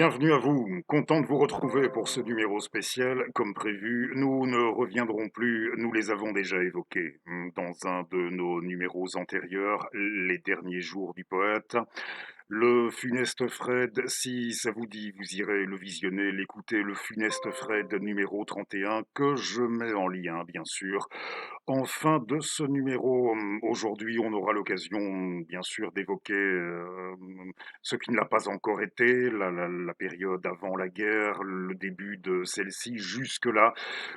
Bienvenue à vous, content de vous retrouver pour ce numéro spécial. Comme prévu, nous ne reviendrons plus, nous les avons déjà évoqués dans un de nos numéros antérieurs, les derniers jours du poète. Le funeste Fred, si ça vous dit, vous irez le visionner, l'écouter, le funeste Fred numéro 31, que je mets en lien, bien sûr. En fin de ce numéro, aujourd'hui, on aura l'occasion, bien sûr, d'évoquer ce qui ne l'a pas encore été, la période avant la guerre, le début de celle-ci, jusque-là,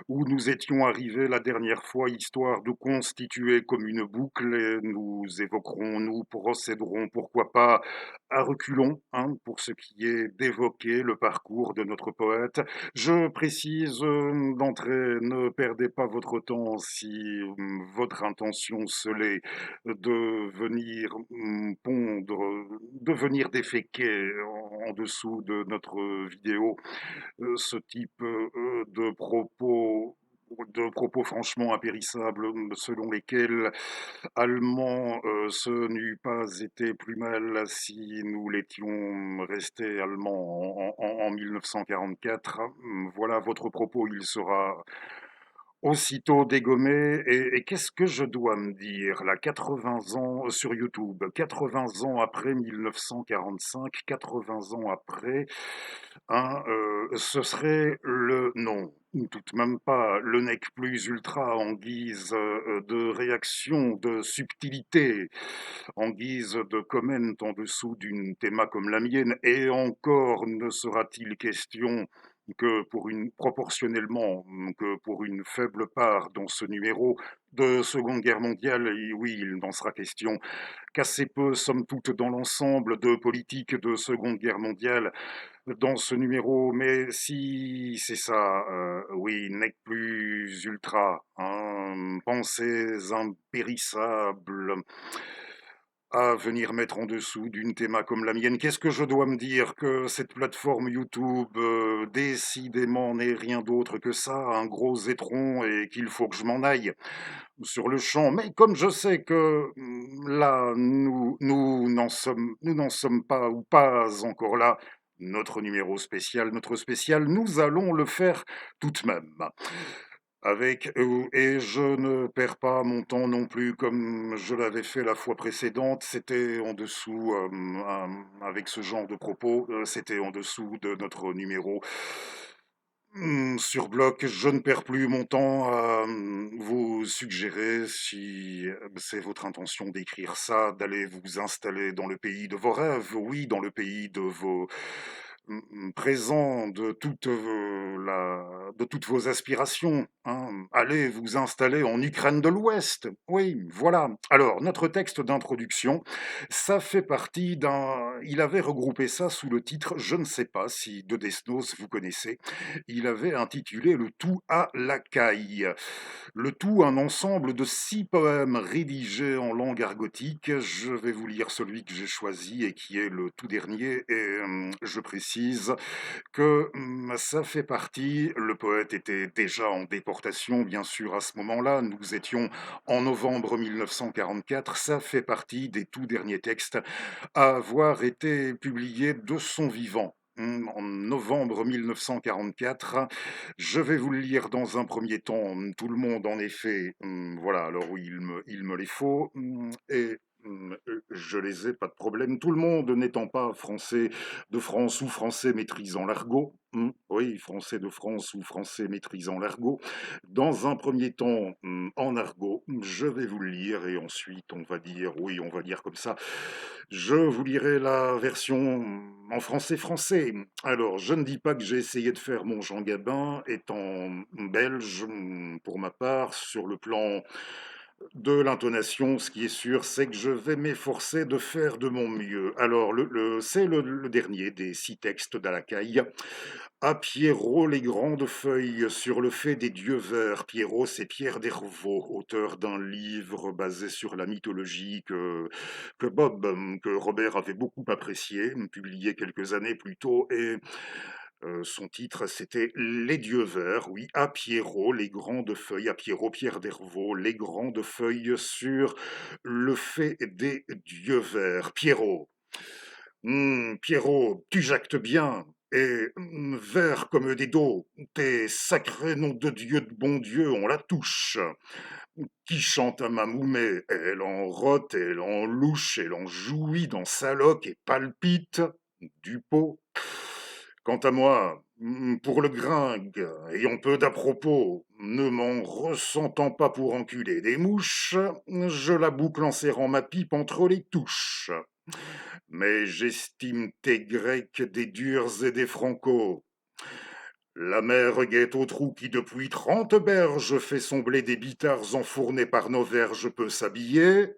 où nous étions arrivés la dernière fois, histoire de constituer comme une boucle, et nous évoquerons, nous procéderons, pourquoi pas, à reculons, hein, pour ce qui est d'évoquer le parcours de notre poète. Je précise d'entrée, ne perdez pas votre temps si votre intention se l'est de venir pondre, de venir déféquer en dessous de notre vidéo ce type de propos franchement impérissables, selon lesquels allemand, ce n'eût pas été plus mal si nous l'étions restés allemands en 1944. Voilà votre propos, il sera aussitôt dégommé. Et qu'est-ce que je dois me dire là? 80 ans sur YouTube, 80 ans après 1945, 80 ans après, hein, ce serait le non, tout même pas le nec plus ultra en guise, de réaction, de subtilité, en guise de comment en dessous d'une théma comme la mienne. Et encore ne sera-t-il question que proportionnellement, que pour une faible part dans ce numéro de Seconde Guerre mondiale. Et oui, il n'en sera question qu'assez peu, somme toute, dans l'ensemble de politique de Seconde Guerre mondiale dans ce numéro. Mais si c'est ça, oui, nec plus ultra, hein, pensées impérissables à venir mettre en dessous d'une théma comme la mienne. Qu'est-ce que je dois me dire? Que cette plateforme YouTube, décidément n'est rien d'autre que ça, un gros étron, et qu'il faut que je m'en aille sur le champ. Mais comme je sais que là, nous n'en sommes pas, ou pas encore là, notre spécial, nous allons le faire tout de même. Et je ne perds pas mon temps non plus comme je l'avais fait la fois précédente. C'était en dessous, avec ce genre de propos, c'était en dessous de notre numéro. Sur bloc, je ne perds plus mon temps à vous suggérer, si c'est votre intention d'écrire ça, d'aller vous installer dans le pays de vos rêves, oui, dans le pays de vos présents, de toutes vos aspirations, hein. Allez vous installer en Ukraine de l'Ouest. Oui, voilà. Alors, notre texte d'introduction, ça fait partie d'un. Il avait regroupé ça sous le titre, je ne sais pas si de Desnos vous connaissez. Il avait intitulé Le tout à la caille. Le tout, un ensemble de 6 poèmes rédigés en langue argotique. Je vais vous lire celui que j'ai choisi et qui est le tout dernier. Et je précise que ça fait partie. Le poète était déjà en déportation, bien sûr, à ce moment-là. Nous étions en novembre 1944. Ça fait partie des tout derniers textes à avoir été publiés de son vivant. En novembre 1944. Je vais vous le lire dans un premier temps. Tout le monde, en effet, voilà, alors oui, il me les faut. Et je les ai, pas de problème. Tout le monde n'étant pas français de France ou français maîtrisant l'argot. Oui, français de France ou français maîtrisant l'argot. Dans un premier temps, en argot, je vais vous le lire et ensuite on va dire, oui, on va dire comme ça, je vous lirai la version en français français. Alors, je ne dis pas que j'ai essayé de faire mon Jean Gabin, étant belge, pour ma part, sur le plan de l'intonation. Ce qui est sûr, c'est que je vais m'efforcer de faire de mon mieux. Alors, c'est le dernier des 6 textes d'Alacaille. À Pierrot, les grandes feuilles sur le fait des dieux verts. Pierrot, c'est Pierre Dervaux, auteur d'un livre basé sur la mythologie que Robert avait beaucoup apprécié, publié quelques années plus tôt. Et son titre, c'était Les dieux verts, oui, à Pierrot, les grandes feuilles, à Pierrot, Pierre Dervaux, les grandes feuilles sur le fait des dieux verts. Pierrot, Pierrot, tu jactes bien, et verts comme des dos, tes sacrés noms de Dieu, de bon Dieu, on la touche. Qui chante à Mamoumé, elle en rote, elle en louche, elle en jouit dans sa loque et palpite du pot. Quant à moi, pour le gringue, ayant peu d'à-propos, ne m'en ressentant pas pour enculer des mouches, je la boucle en serrant ma pipe entre les touches. Mais j'estime tes Grecs des durs et des Franco. La mer guette au trou qui depuis 30 berges fait son blé des bitards enfournés par nos verges peut s'habiller.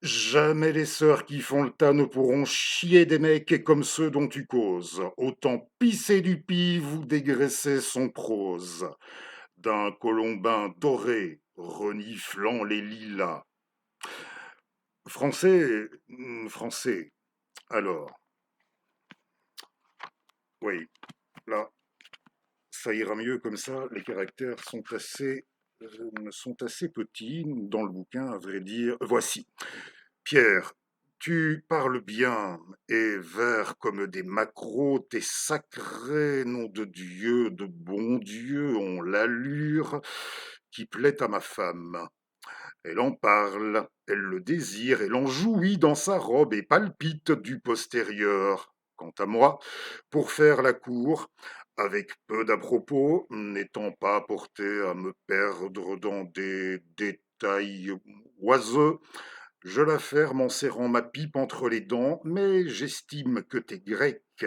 Jamais les sœurs qui font le tas ne pourront chier des mecs comme ceux dont tu causes. Autant pisser du pive ou dégraisser son prose. D'un colombin doré reniflant les lilas. Français, français. Alors, oui, là, ça ira mieux comme ça. Les caractères sont assez petits dans le bouquin, à vrai dire. Voici. Pierre, tu parles bien et vers comme des maquereaux, tes sacrés noms de Dieu, de bon Dieu, ont l'allure qui plaît à ma femme. Elle en parle, elle le désire, elle en jouit dans sa robe et palpite du postérieur. Quant à moi, pour faire la cour, avec peu d'à-propos, n'étant pas porté à me perdre dans des détails oiseux, je la ferme en serrant ma pipe entre les dents, mais j'estime que tes Grecs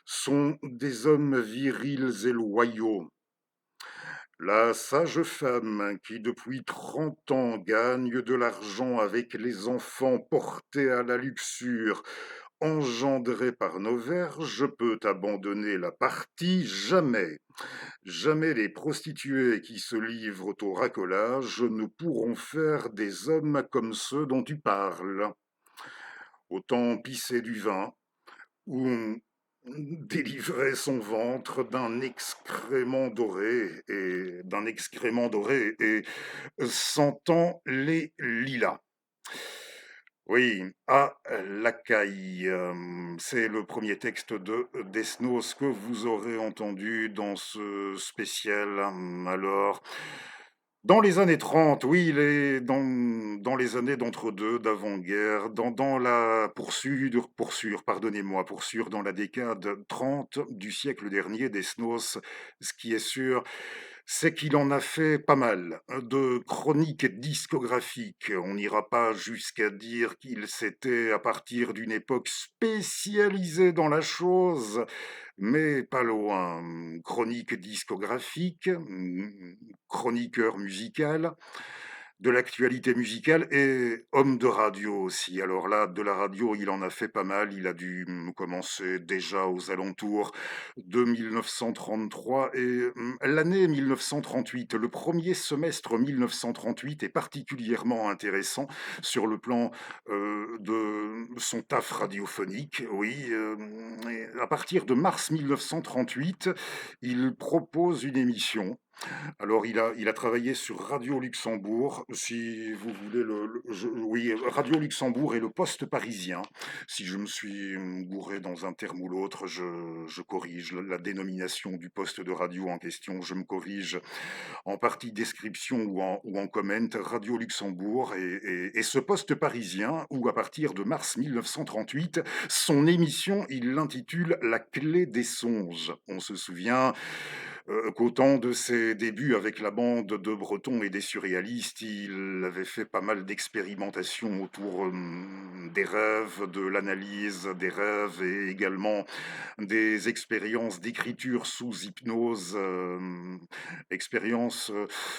sont des hommes virils et loyaux. La sage femme qui depuis 30 ans gagne de l'argent avec les enfants portés à la luxure, engendrés par nos verges, peut abandonner la partie jamais. Jamais les prostituées qui se livrent au racolage ne pourront faire des hommes comme ceux dont tu parles. Autant pisser du vin, ou délivrer son ventre d'un excrément doré et sentant les lilas. Oui, à la caille, c'est le premier texte de Desnos que vous aurez entendu dans ce spécial. Alors, dans les années 30, oui, dans les années d'entre-deux, d'avant-guerre, dans la poursuivre dans la décade 30 du siècle dernier, Desnos, ce qui est sûr, c'est qu'il en a fait pas mal de chroniques discographiques. On n'ira pas jusqu'à dire qu'il s'était, à partir d'une époque, spécialisé dans la chose, mais pas loin. Chronique discographique, chroniqueur musical, de l'actualité musicale et homme de radio aussi. Alors là, de la radio, il en a fait pas mal. Il a dû commencer déjà aux alentours de 1933 et l'année 1938, le premier semestre 1938 est particulièrement intéressant sur le plan de son taf radiophonique. Oui, et à partir de mars 1938, il propose une émission. Alors, il a travaillé sur Radio Luxembourg, si vous voulez, oui, Radio Luxembourg et le Poste parisien. Si je me suis gouré dans un terme ou l'autre, je corrige la dénomination du poste de radio en question, je me corrige en partie description ou en comment, Radio Luxembourg et ce Poste parisien, où à partir de mars 1938, son émission, il l'intitule La clé des songes. On se souvient qu'au temps de ses débuts avec la bande de Breton et des surréalistes, il avait fait pas mal d'expérimentations autour des rêves, de l'analyse des rêves et également des expériences d'écriture sous hypnose, expériences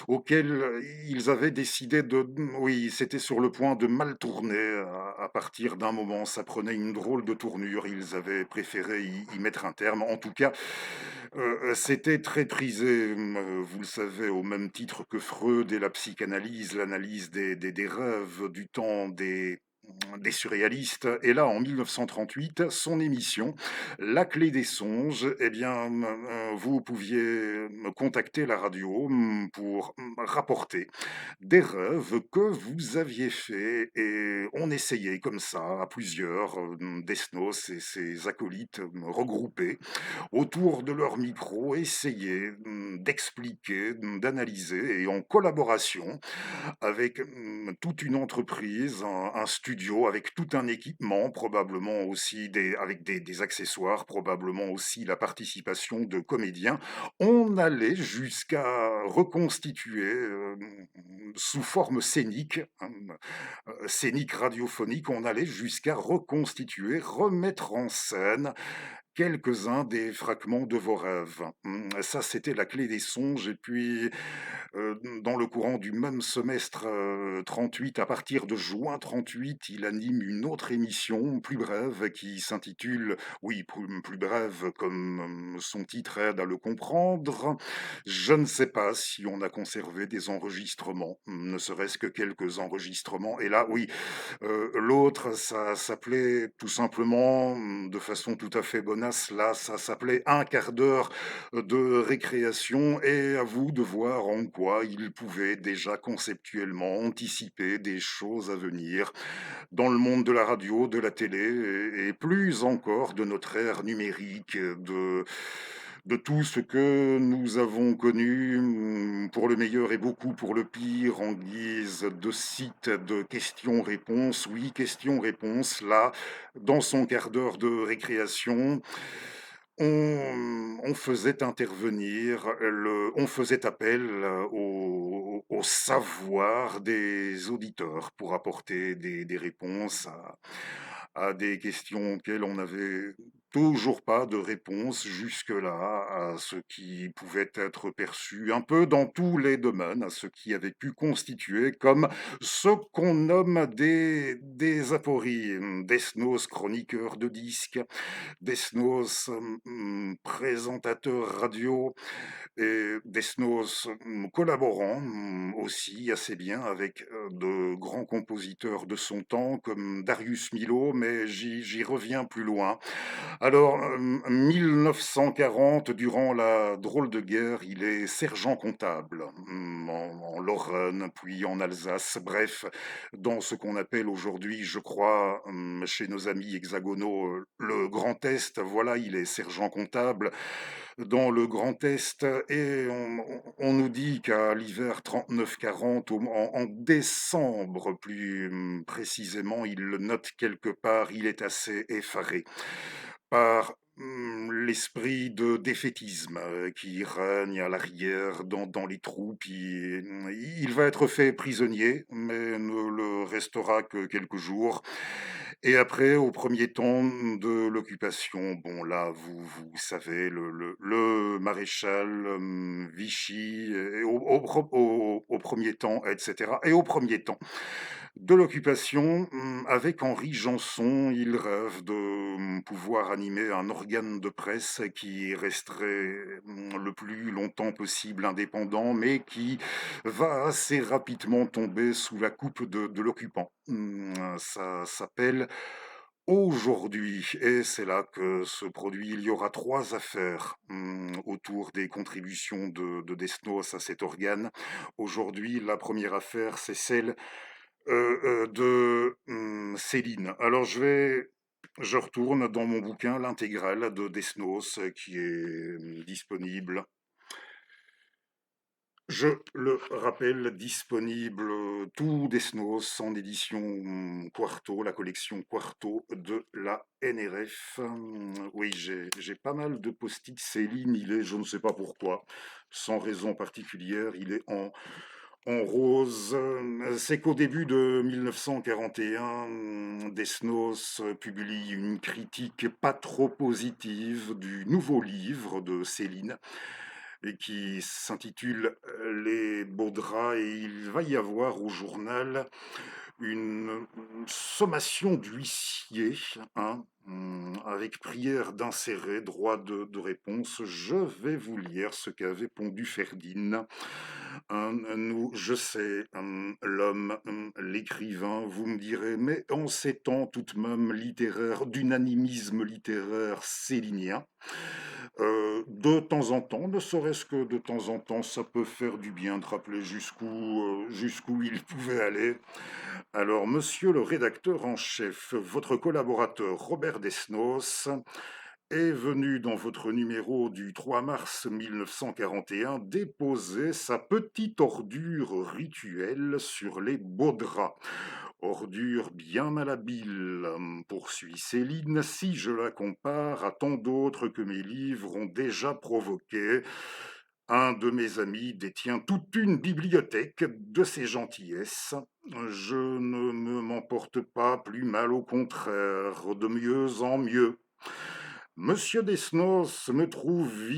auxquelles ils avaient décidé de... Oui, c'était sur le point de mal tourner à partir d'un moment. Ça prenait une drôle de tournure. Ils avaient préféré y mettre un terme. En tout cas, c'était très prisé, vous le savez, au même titre que Freud et la psychanalyse, l'analyse des rêves du temps des surréalistes. Et là, en 1938, son émission, La Clé des songes, eh bien, vous pouviez contacter la radio pour rapporter des rêves que vous aviez faits. Et on essayait comme ça, à plusieurs, Desnos et ses acolytes regroupés autour de leur micro, essayer d'expliquer, d'analyser et en collaboration avec toute une entreprise, un studio avec tout un équipement, probablement aussi avec des accessoires, probablement aussi la participation de comédiens. On allait jusqu'à reconstituer sous forme scénique, hein, scénique radiophonique, on allait jusqu'à reconstituer, remettre en scène quelques-uns des fragments de vos rêves. Ça, c'était La Clé des songes. Et puis, dans le courant du même semestre 38, à partir de juin 38, il anime une autre émission plus brève qui s'intitule, oui, plus brève comme son titre aide à le comprendre. Je ne sais pas si on a conservé des enregistrements, ne serait-ce que quelques enregistrements. Et là, oui, l'autre, ça s'appelait tout simplement, de façon tout à fait bonasse, là, ça s'appelait Un quart d'heure de récréation, et à vous de voir en quoi il pouvait déjà conceptuellement anticiper des choses à venir dans le monde de la radio, de la télé et plus encore de notre ère numérique, de tout ce que nous avons connu, pour le meilleur et beaucoup pour le pire, en guise de site de questions-réponses. Oui, questions-réponses, là, dans son quart d'heure de récréation, on faisait intervenir on faisait appel au savoir des auditeurs pour apporter des réponses à des questions auxquelles on n'avait toujours pas de réponse jusque-là, à ce qui pouvait être perçu un peu dans tous les domaines, à ce qui avait pu constituer comme ce qu'on nomme des apories, Desnos, chroniqueur de disques, Desnos, présentateur radio, et Desnos, collaborant aussi assez bien avec de grands compositeurs de son temps comme Darius Milhaud, mais j'y reviens plus loin. Alors, 1940, durant la drôle de guerre, il est sergent comptable en Lorraine, puis en Alsace, bref, dans ce qu'on appelle aujourd'hui, je crois, chez nos amis hexagonaux, le Grand Est. Voilà, il est sergent comptable dans le Grand Est, et on nous dit qu'à l'hiver 39-40, en décembre plus précisément, il le note quelque part, il est assez effaré par l'esprit de défaitisme qui règne à l'arrière dans les troupes. Il va être fait prisonnier, mais ne le restera que quelques jours. Et après, au premier temps de l'occupation, bon là, vous savez, le maréchal Vichy, et au premier temps, etc. Et au premier temps de l'occupation, avec Henri Janson, il rêve de pouvoir animer un organe de presse qui resterait le plus longtemps possible indépendant, mais qui va assez rapidement tomber sous la coupe de l'occupant. Ça s'appelle Aujourd'hui, et c'est là que se produit, il y aura trois affaires autour des contributions de Desnos à cet organe. Aujourd'hui, la première affaire, c'est celle de Céline. Alors je retourne dans mon bouquin, l'intégrale de Desnos, qui est disponible. Je le rappelle, disponible, tout Desnos en édition Quarto, la collection Quarto de la NRF. Oui, j'ai pas mal de post-it Céline, il est, je ne sais pas pourquoi, sans raison particulière, il est en rose. C'est qu'au début de 1941, Desnos publie une critique pas trop positive du nouveau livre de Céline, et qui s'intitule Les beaux draps, et il va y avoir au journal une sommation d'huissier, hein, avec prière d'insérer droit de réponse. Je vais vous lire ce qu'avait pondu Ferdinand. Nous, je sais, l'homme, l'écrivain, vous me direz, mais en ces temps tout de même littéraire, d'unanimisme littéraire célinien, de temps en temps, ne serait-ce que de temps en temps, ça peut faire du bien de rappeler jusqu'où il pouvait aller. Alors, monsieur le rédacteur en chef, votre collaborateur Robert Desnos est venu dans votre numéro du 3 mars 1941 déposer sa petite ordure rituelle sur les beaux draps. Ordure bien malhabile, poursuit Céline, si je la compare à tant d'autres que mes livres ont déjà provoqué. Un de mes amis détient toute une bibliothèque de ses gentillesses. Je ne m'emporte pas plus mal, au contraire, de mieux en mieux. Monsieur Desnos me trouve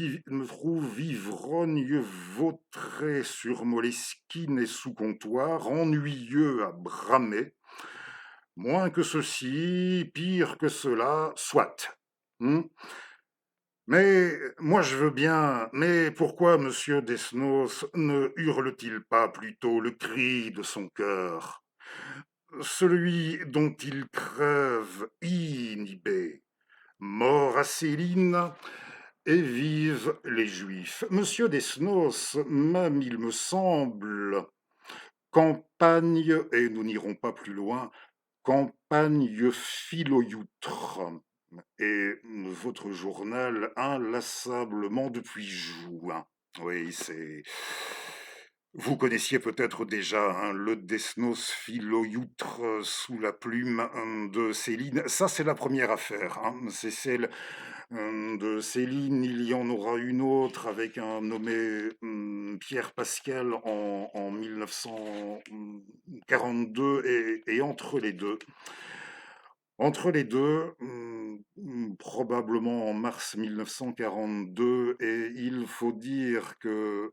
ivrogne, vautré sur Moleskine et sous comptoir, ennuyeux à bramer. Moins que ceci, pire que cela, soit. Hmm. Mais moi je veux bien, mais pourquoi monsieur Desnos ne hurle-t-il pas plutôt le cri de son cœur, celui dont il crève inhibé? Mort à Céline et vive les Juifs. Monsieur Desnos, même il me semble, campagne, et nous n'irons pas plus loin, campagne philoyoutre, et votre journal inlassablement depuis juin. Oui, c'est... Vous connaissiez peut-être déjà, hein, le Desnos philoyoutre sous la plume, de Céline. Ça, c'est la première affaire, hein. C'est celle, de Céline. Il y en aura une autre avec un nommé, Pierre Pascal en 1942, et entre les deux, probablement en mars 1942, et il faut dire que,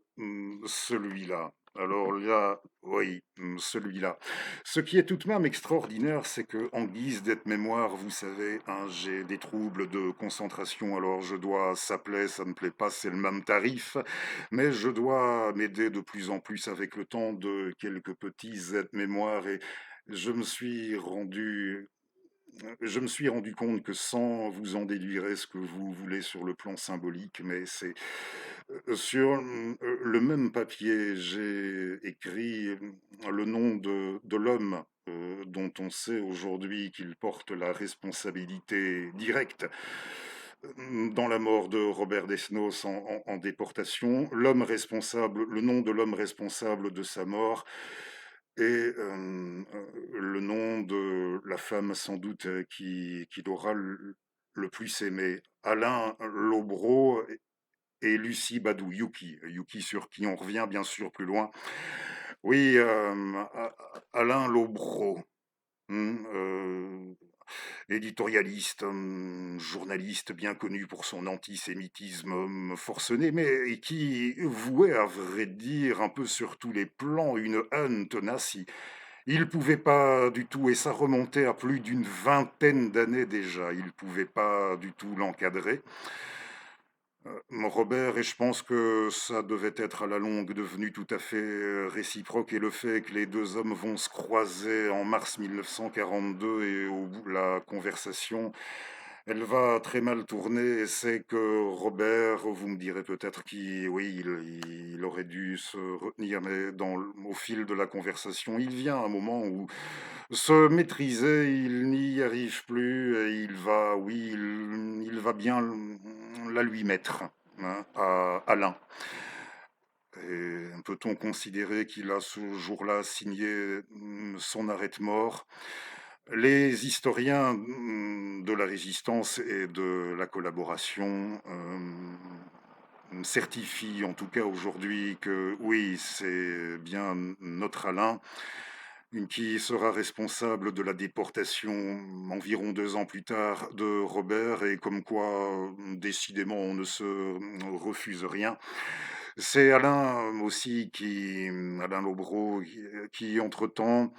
celui-là, alors là, oui, celui-là. Ce qui est tout de même extraordinaire, c'est que, en guise d'aide-mémoire, vous savez, hein, j'ai des troubles de concentration, alors je dois, ça plaît, ça ne plaît pas, c'est le même tarif, mais je dois m'aider de plus en plus avec le temps de quelques petits aides-mémoire, et je me suis rendu je me suis rendu compte que, sans vous en déduire ce que vous voulez sur le plan symbolique, mais c'est sur le même papier, j'ai écrit le nom de l'homme dont on sait aujourd'hui qu'il porte la responsabilité directe dans la mort de Robert Desnos en déportation, l'homme responsable, le nom de l'homme responsable de sa mort, et le nom de la femme sans doute qui l'aura le plus aimé, Alain Lobreau et Lucie Badou, Yuki sur qui on revient bien sûr plus loin. Oui, Alain Lobreau, éditorialiste, journaliste bien connu pour son antisémitisme forcené, mais qui vouait, à vrai dire, un peu sur tous les plans, une haine tenace. Il pouvait pas du tout, et ça remontait à plus d'une vingtaine d'années déjà, il pouvait pas du tout l'encadrer. Robert, et je pense que ça devait être à la longue devenu tout à fait réciproque, et le fait que les deux hommes vont se croiser en mars 1942, et au bout de la conversation, elle va très mal tourner, et c'est que Robert, vous me direz peut-être qu'il, oui, il aurait dû se retenir, mais au fil de la conversation, il vient un moment où se maîtriser, il n'y arrive plus, et il va, oui, il va bien la lui mettre, hein, à Alain. Et peut-on considérer qu'il a ce jour-là signé son arrêt de mort? Les historiens de la résistance et de la collaboration certifient en tout cas aujourd'hui que oui, c'est bien notre Alain qui sera responsable de la déportation environ 2 ans plus tard de Robert, et comme quoi, décidément, on ne se refuse rien. C'est Alain aussi Alain Lobreau, qui entre-temps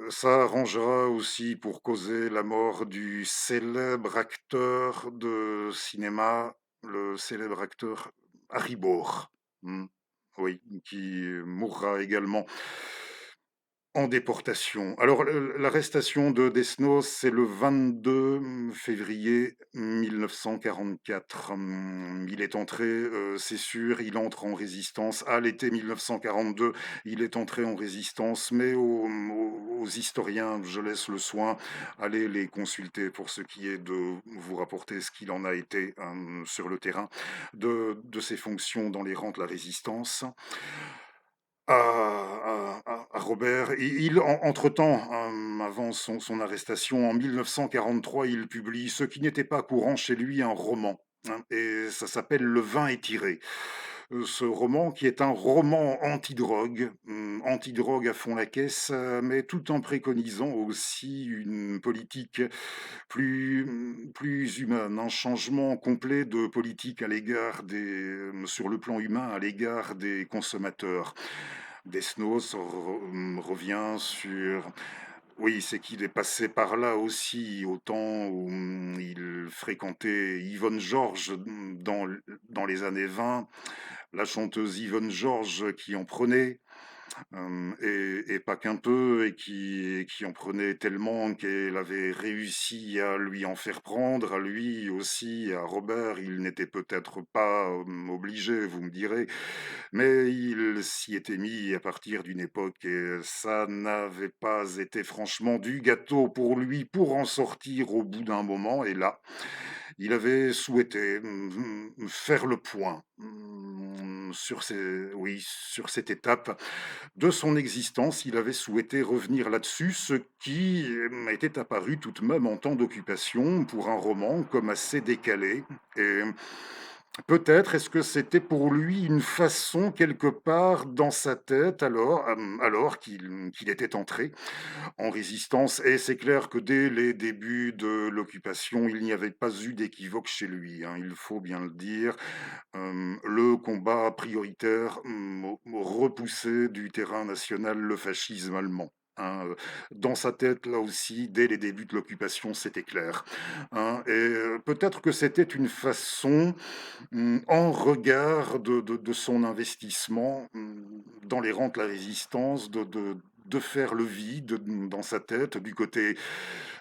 Ça arrangera aussi pour causer la mort du célèbre acteur de cinéma, le célèbre acteur Harry Bohr. Mmh. Oui, qui mourra également en déportation. Alors, l'arrestation de Desnos, c'est le 22 février 1944. Il est entré, c'est sûr, il entre en résistance. À l'été 1942, il est entré en résistance, mais aux historiens, je laisse le soin, allez les consulter pour ce qui est de vous rapporter ce qu'il en a été sur le terrain, de ses fonctions dans les rangs de la résistance à Robert. Entre-temps, avant son arrestation, en 1943, il publie ce qui n'était pas courant chez lui, un roman, hein, et ça s'appelle Le vin étiré. Ce roman qui est un roman anti-drogue à fond la caisse, mais tout en préconisant aussi une politique plus humaine, un changement complet de politique à l'égard sur le plan humain, à l'égard des consommateurs. Desnos revient sur... Oui, c'est qu'il est passé par là aussi, au temps où il fréquentait Yvonne Georges dans les années 20, la chanteuse Yvonne Georges qui en prenait, et pas qu'un peu, et qui en prenait tellement qu'elle avait réussi à lui en faire prendre, à lui aussi, à Robert. Il n'était peut-être pas obligé, vous me direz, mais il s'y était mis à partir d'une époque et ça n'avait pas été franchement du gâteau pour lui pour en sortir au bout d'un moment. Et là, il avait souhaité faire le point oui, sur cette étape de son existence. Il avait souhaité revenir là-dessus, ce qui était apparu tout de même en temps d'occupation pour un roman comme assez décalé. Et peut-être est-ce que c'était pour lui une façon quelque part dans sa tête alors qu'il était entré en résistance. Et c'est clair que dès les débuts de l'occupation, il n'y avait pas eu d'équivoque chez lui, hein, il faut bien le dire. Le combat prioritaire, repousser du terrain national le fascisme allemand. Hein, dans sa tête, là aussi, dès les débuts de l'occupation, c'était clair. Hein, et peut-être que c'était une façon, en regard de son investissement dans les rangs de la résistance, de faire le vide dans sa tête du côté,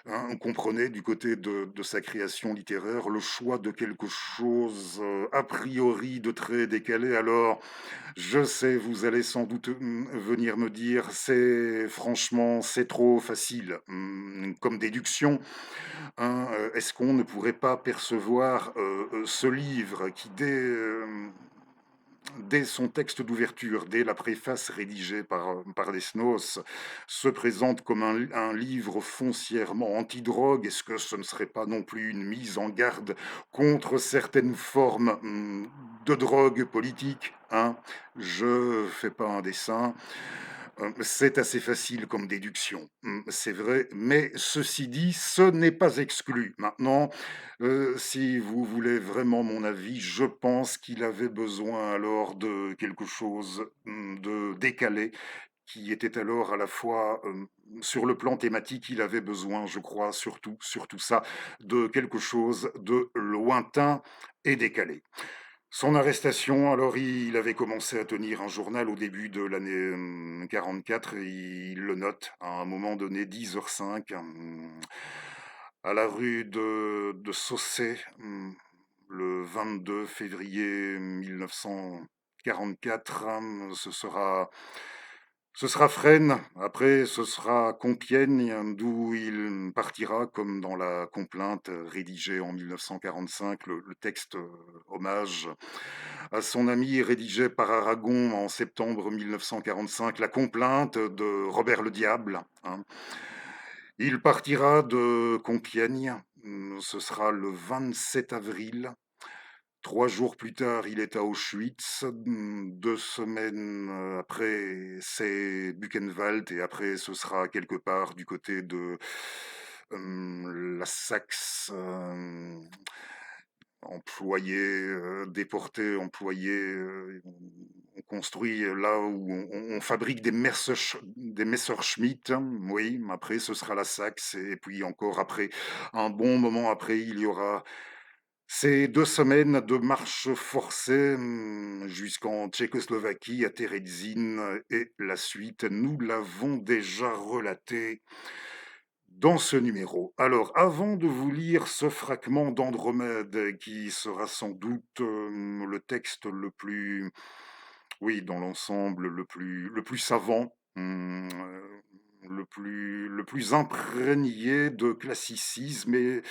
hein, on comprenait du côté de sa création littéraire le choix de quelque chose a priori de très décalé. Alors, je sais, vous allez sans doute venir me dire, c'est trop facile comme déduction. Hein, est-ce qu'on ne pourrait pas percevoir ce livre qui, dès son texte d'ouverture, dès la préface rédigée par Desnos, se présente comme un livre foncièrement anti-drogue? Est-ce que ce ne serait pas non plus une mise en garde contre certaines formes de drogue politique, hein? Je fais pas un dessin. C'est assez facile comme déduction, c'est vrai, mais ceci dit, ce n'est pas exclu. Maintenant, si vous voulez vraiment mon avis, je pense qu'il avait besoin alors de quelque chose, de décalé, qui était alors à la fois, sur le plan thématique, il avait besoin, je crois, surtout ça, de quelque chose de lointain et décalé. Son arrestation, alors il avait commencé à tenir un journal au début de l'année 44, et il le note à un moment donné, 10h05, à la rue de Saussay, le 22 février 1944. Ce sera Fresnes, après ce sera Compiègne, d'où il partira, comme dans la complainte rédigée en 1945, le texte hommage à son ami rédigé par Aragon en septembre 1945, la complainte de Robert le Diable. Hein. Il partira de Compiègne, ce sera le 27 avril. 3 jours plus tard, il est à Auschwitz. 2 semaines après, c'est Buchenwald. Et après, ce sera quelque part du côté de la Saxe, employé, déporté, employé, on construit là où on fabrique des Messerschmitt, oui, après ce sera la Saxe et puis encore après, un bon moment après, il y aura ces 2 semaines de marche forcée, jusqu'en Tchécoslovaquie, à Terezín et la suite, nous l'avons déjà relaté dans ce numéro. Alors, avant de vous lire ce fragment d'Andromède qui sera sans doute, le texte le plus oui, dans l'ensemble, le plus savant, le plus imprégné de classicisme et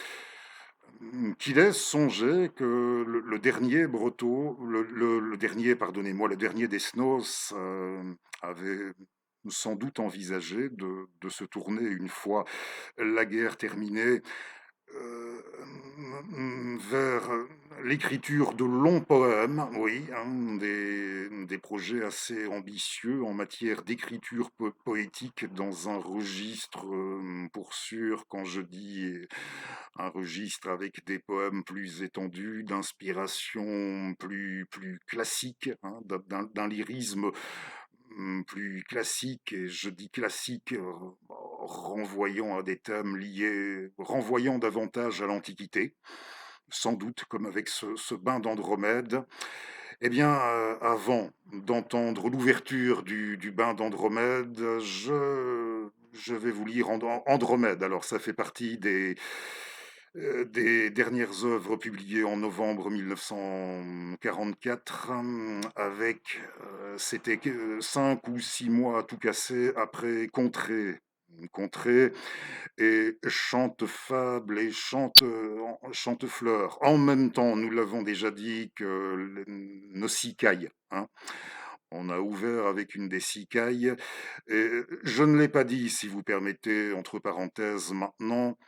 qui laisse songer que le dernier Breton, le dernier, pardonnez-moi, le dernier Desnos, avait sans doute envisagé de se tourner une fois la guerre terminée, vers l'écriture de longs poèmes, oui, hein, des projets assez ambitieux en matière d'écriture poétique dans un registre, pour sûr, quand je dis un registre avec des poèmes plus étendus, d'inspiration plus classique, hein, d'un lyrisme plus classique, et je dis classique, renvoyant à des thèmes liés, renvoyant davantage à l'Antiquité, sans doute comme avec ce bain d'Andromède. Eh bien, avant d'entendre l'ouverture du bain d'Andromède, je vais vous lire Andromède. Alors, ça fait partie des dernières œuvres publiées en novembre 1944, avec, c'était que 5 ou 6 mois à tout casser après Contrée. Contrée et Chantefable et Chantefleur. En même temps, nous l'avons déjà dit que nos cicailles, hein. On a ouvert avec une des cicailles. Et je ne l'ai pas dit, si vous permettez, entre parenthèses maintenant,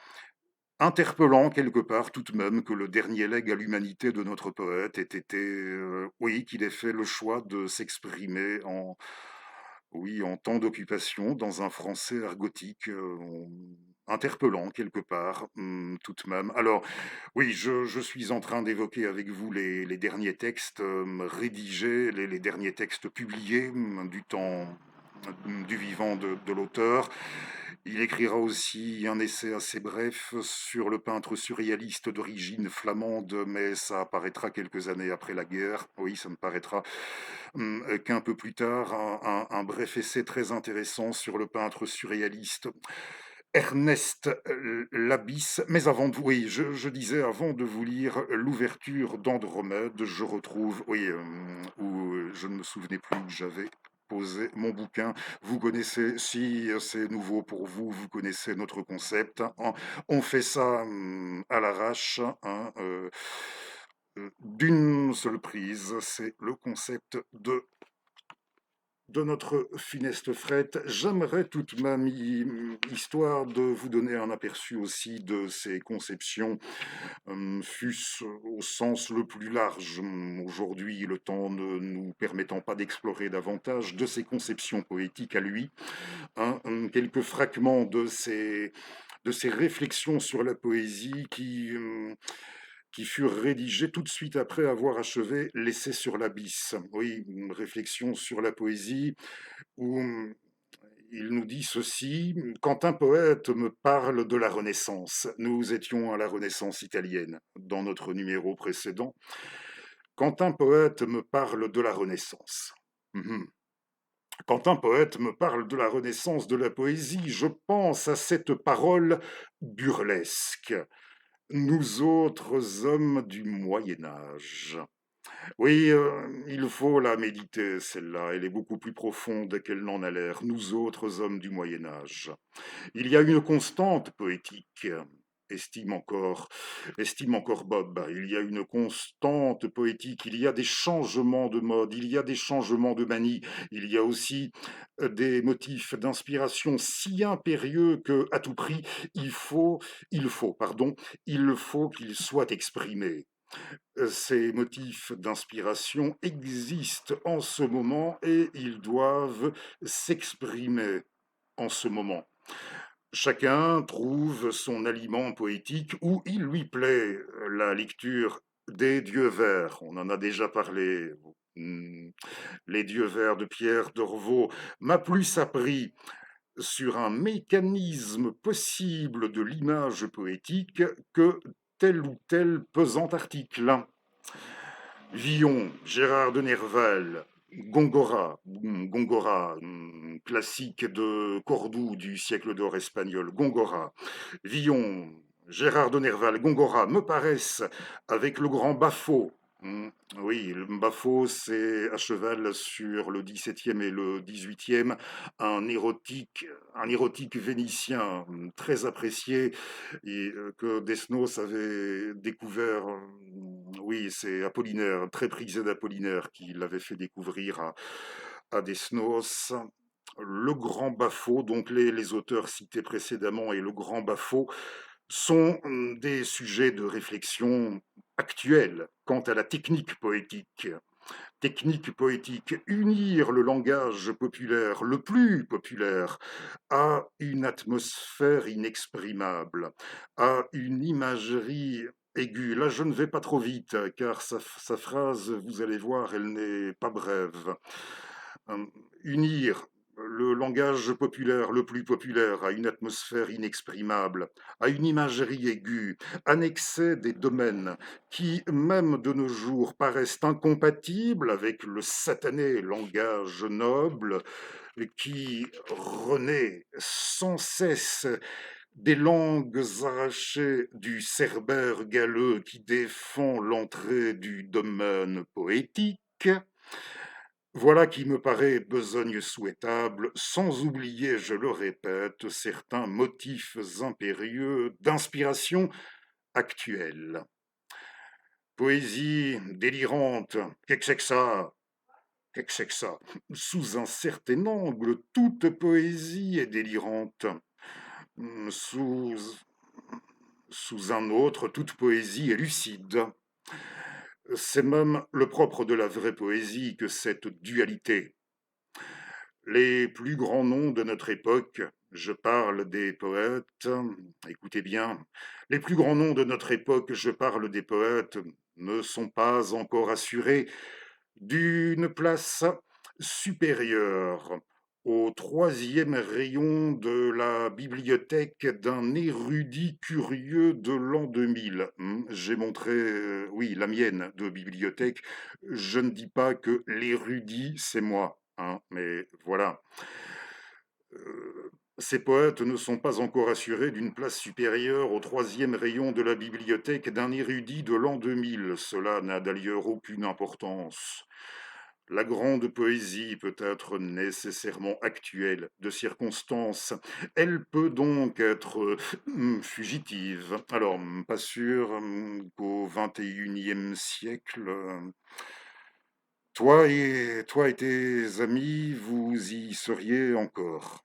interpellant quelque part tout de même que le dernier legs à l'humanité de notre poète ait été, oui, qu'il ait fait le choix de s'exprimer oui, en temps d'occupation, dans un français argotique, interpellant quelque part, tout de même. Alors, oui, je suis en train d'évoquer avec vous les derniers textes rédigés, les derniers textes publiés du temps du vivant de l'auteur. Il écrira aussi un essai assez bref sur le peintre surréaliste d'origine flamande, mais ça apparaîtra quelques années après la guerre. Oui, ça me paraîtra qu'un peu plus tard, un bref essai très intéressant sur le peintre surréaliste Ernest Labisse. Mais avant de, oui, je disais, avant de vous lire l'ouverture d'Andromède, je retrouve, oui, où je ne me souvenais plus où j'avais posé mon bouquin. Vous connaissez, si c'est nouveau pour vous, vous connaissez notre concept, hein. On fait ça à l'arrache, hein, d'une seule prise. C'est le concept de notre funeste frette. J'aimerais tout de même, histoire de vous donner un aperçu aussi de ces conceptions, fût-ce au sens le plus large, aujourd'hui, le temps ne nous permettant pas d'explorer davantage de ces conceptions poétiques à lui, hein, quelques fragments de ces réflexions sur la poésie qui furent rédigés tout de suite après avoir achevé l'essai sur l'abysse. Oui, une réflexion sur la poésie où il nous dit ceci: quand un poète me parle de la Renaissance, nous étions à la Renaissance italienne dans notre numéro précédent, quand un poète me parle de la Renaissance, mhm. Quand un poète me parle de la Renaissance de la poésie, je pense à cette parole burlesque. Nous autres hommes du Moyen Âge. Oui, il faut la méditer, celle-là. Elle est beaucoup plus profonde qu'elle n'en a l'air. Nous autres hommes du Moyen Âge. Il y a une constante poétique, estime encore, estime encore Bob. Il y a une constante poétique. Il y a des changements de mode. Il y a des changements de manie. Il y a aussi des motifs d'inspiration si impérieux que, à tout prix, pardon, il faut qu'ils soient exprimés. Ces motifs d'inspiration existent en ce moment et ils doivent s'exprimer en ce moment. Chacun trouve son aliment poétique où il lui plaît. La lecture des dieux verts, on en a déjà parlé. Hmm. Les dieux vers de Pierre d'Orvaux m'a plus appris sur un mécanisme possible de l'image poétique que tel ou tel pesant article. Villon, Gérard de Nerval, Gongora, classique de Cordoue du siècle d'or espagnol, Gongora. Villon, Gérard de Nerval, Gongora me paraissent, avec le grand Bafo. Oui, le Bafo, c'est à cheval sur le XVIIe et le XVIIIe, un érotique vénitien très apprécié et que Desnos avait découvert. Oui, c'est Apollinaire, très prisé d'Apollinaire, qui l'avait fait découvrir à Desnos. Le Grand Bafo, donc les auteurs cités précédemment et le Grand Bafo sont des sujets de réflexion actuels quant à la technique poétique. Technique poétique, unir le langage populaire, le plus populaire, à une atmosphère inexprimable, à une imagerie aiguë. Là, je ne vais pas trop vite, car sa phrase, vous allez voir, elle n'est pas brève. Euh, Unir le langage populaire, le plus populaire, à une atmosphère inexprimable, à une imagerie aiguë, annexer des domaines qui, même de nos jours, paraissent incompatibles avec le satané langage noble, qui renaît sans cesse des langues arrachées du cerbère galeux qui défend l'entrée du domaine poétique. Voilà qui me paraît besogne souhaitable, sans oublier, je le répète, certains motifs impérieux d'inspiration actuelle. Poésie délirante, qu'est-ce que c'est que ça? Qu'est-ce que c'est que ça? Sous un certain angle, toute poésie est délirante. Sous, sous un autre, toute poésie est lucide. C'est même le propre de la vraie poésie que cette dualité. Les plus grands noms de notre époque, je parle des poètes, écoutez bien, les plus grands noms de notre époque, je parle des poètes, ne sont pas encore assurés d'une place supérieure au troisième rayon de la bibliothèque d'un érudit curieux de l'an 2000. J'ai montré, oui, la mienne de bibliothèque. Je ne dis pas que l'érudit, c'est moi, hein, mais voilà. Ces poètes ne sont pas encore assurés d'une place supérieure au troisième rayon de la bibliothèque d'un érudit de l'an 2000. Cela n'a d'ailleurs aucune importance. La grande poésie peut être nécessairement actuelle, de circonstance. Elle peut donc être fugitive. Alors, pas sûr qu'au XXIe siècle, toi et tes amis, vous y seriez encore.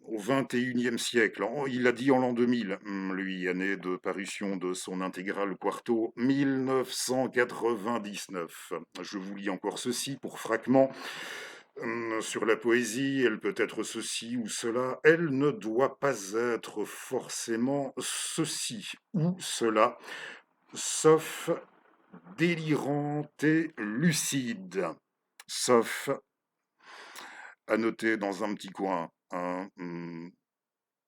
Au XXIe siècle, il a dit en l'an 2000, lui, année de parution de son intégrale quarto 1999. Je vous lis encore ceci pour fragment. Sur la poésie, elle peut être ceci ou cela, elle ne doit pas être forcément ceci ou cela, sauf délirante et lucide, sauf à noter dans un petit coin, hein,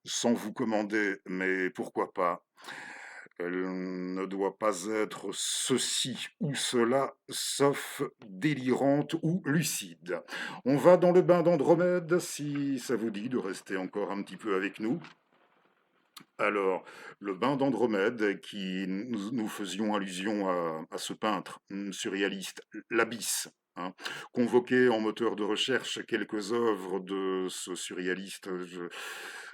sans vous commander, mais pourquoi pas. Elle ne doit pas être ceci ou cela, sauf délirante ou lucide. On va dans le bain d'Andromède, si ça vous dit de rester encore un petit peu avec nous. Alors, le bain d'Andromède, qui nous faisions allusion à ce peintre surréaliste, l'Abysse, hein, convoqué en moteur de recherche quelques œuvres de ce surréaliste.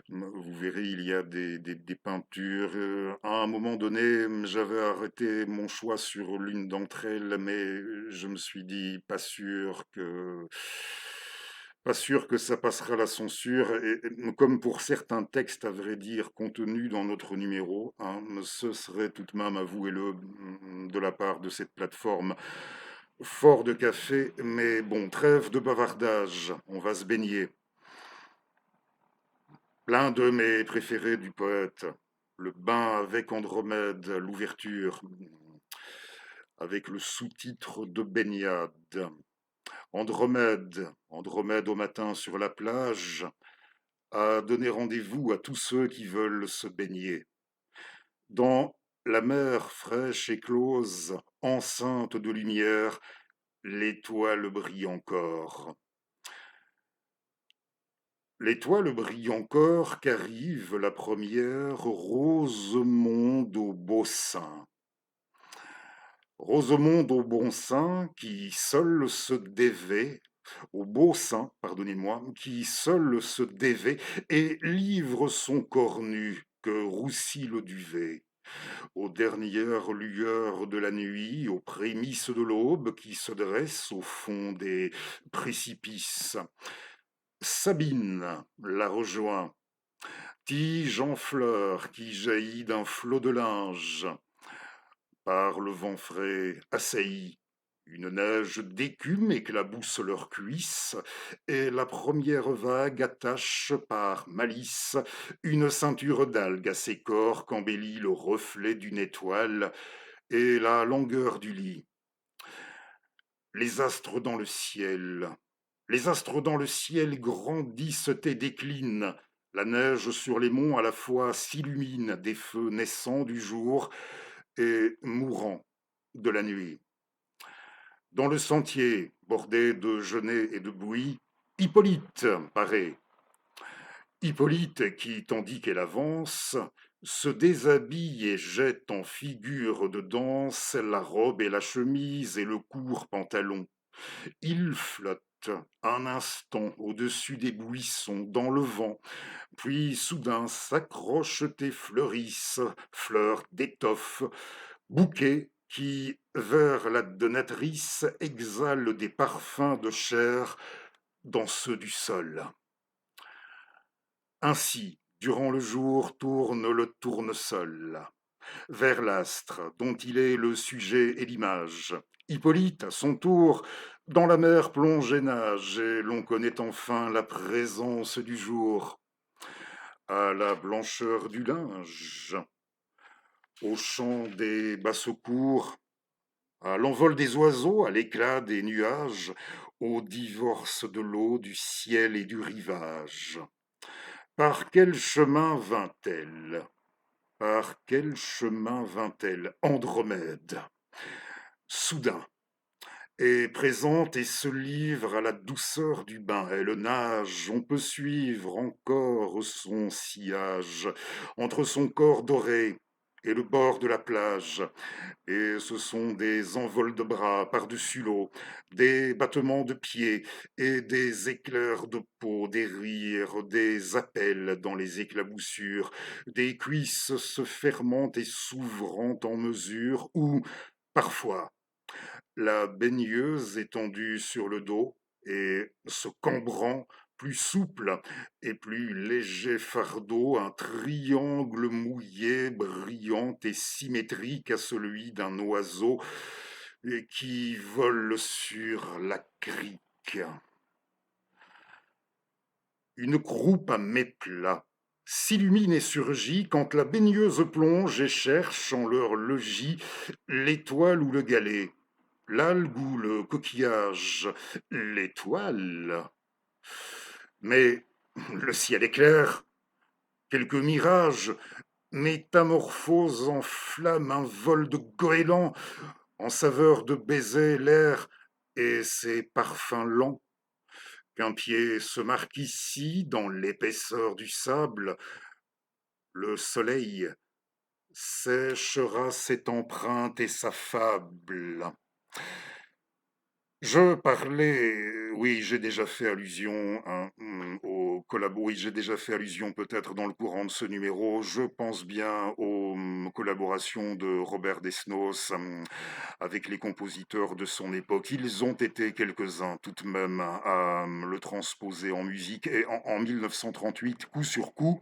Vous verrez, il y a des peintures. À un moment donné, j'avais arrêté mon choix sur l'une d'entre elles, mais je me suis dit, pas sûr que ça passera la censure. Et comme pour certains textes, à vrai dire, contenus dans notre numéro, hein, ce serait tout de même, avouez-le, de la part de cette plateforme, fort de café. Mais bon, trêve de bavardage, on va se baigner. L'un de mes préférés du poète, le bain avec Andromède, l'ouverture. avec le sous-titre de baignade. Andromède, Andromède au matin sur la plage, a donné rendez-vous à tous ceux qui veulent se baigner. Dans la mer fraîche et close, enceinte de lumière, l'étoile brille encore. L'étoile brille encore qu'arrive la première Rosemonde au beau sein. Rosemonde au bon sein qui seul se dévait, au beau sein, pardonnez-moi, qui seul se dévait et livre son corps nu que roussit le duvet. Aux dernières lueurs de la nuit, aux prémices de l'aube qui se dresse au fond des précipices. Sabine la rejoint, tige en fleurs qui jaillit d'un flot de linge. Par le vent frais assailli, une neige d'écume éclabousse leurs cuisses, et la première vague attache par malice une ceinture d'algues à ses corps qu'embellit le reflet d'une étoile et la longueur du lit. Les astres dans le ciel, les astres dans le ciel grandissent et déclinent. La neige sur les monts à la fois s'illumine des feux naissants du jour et mourant de la nuit. Dans le sentier, bordé de genêts et de buis, Hippolyte paraît. Hippolyte qui, tandis qu'elle avance, se déshabille et jette en figure de danse la robe et la chemise et le court pantalon. Il flotte un instant au-dessus des buissons dans le vent, puis soudain s'accrochent et fleurissent, fleurs d'étoffe, bouquets qui, vers la donatrice, exhalent des parfums de chair dans ceux du sol. Ainsi, durant le jour, tourne le tournesol vers l'astre dont il est le sujet et l'image. Hippolyte, à son tour, dans la mer plonge et nage, et l'on connaît enfin la présence du jour. À la blancheur du linge, au chant des basses-cours, à l'envol des oiseaux, à l'éclat des nuages, au divorce de l'eau, du ciel et du rivage. Par quel chemin vint-elle? Par quel chemin vint-elle? Andromède. Soudain, est présente et se livre à la douceur du bain. Elle nage, on peut suivre encore son sillage entre son corps doré et le bord de la plage. Et ce sont des envols de bras par-dessus l'eau, des battements de pieds et des éclairs de peau, des rires, des appels dans les éclaboussures, des cuisses se fermant et s'ouvrant en mesure, ou, parfois, la baigneuse étendue sur le dos et se cambrant, plus souple et plus léger fardeau, un triangle mouillé, brillant et symétrique à celui d'un oiseau et qui vole sur la crique. Une croupe à méplats s'illumine et surgit quand la baigneuse plonge et cherche en leur logis l'étoile ou le galet, l'algue ou le coquillage, l'étoile. Mais le ciel est clair, quelques mirages, métamorphose en flamme, un vol de goéland, en saveur de baiser l'air et ses parfums lents. Qu'un pied se marque ici, dans l'épaisseur du sable, le soleil séchera cette empreinte et sa fable. Je parlais, oui, j'ai déjà fait allusion hein, au collabo, oui, j'ai déjà fait allusion peut-être dans le courant de ce numéro. Je pense bien aux collaborations de Robert Desnos avec les compositeurs de son époque. Ils ont été quelques-uns tout de même à le transposer en musique et en 1938, coup sur coup.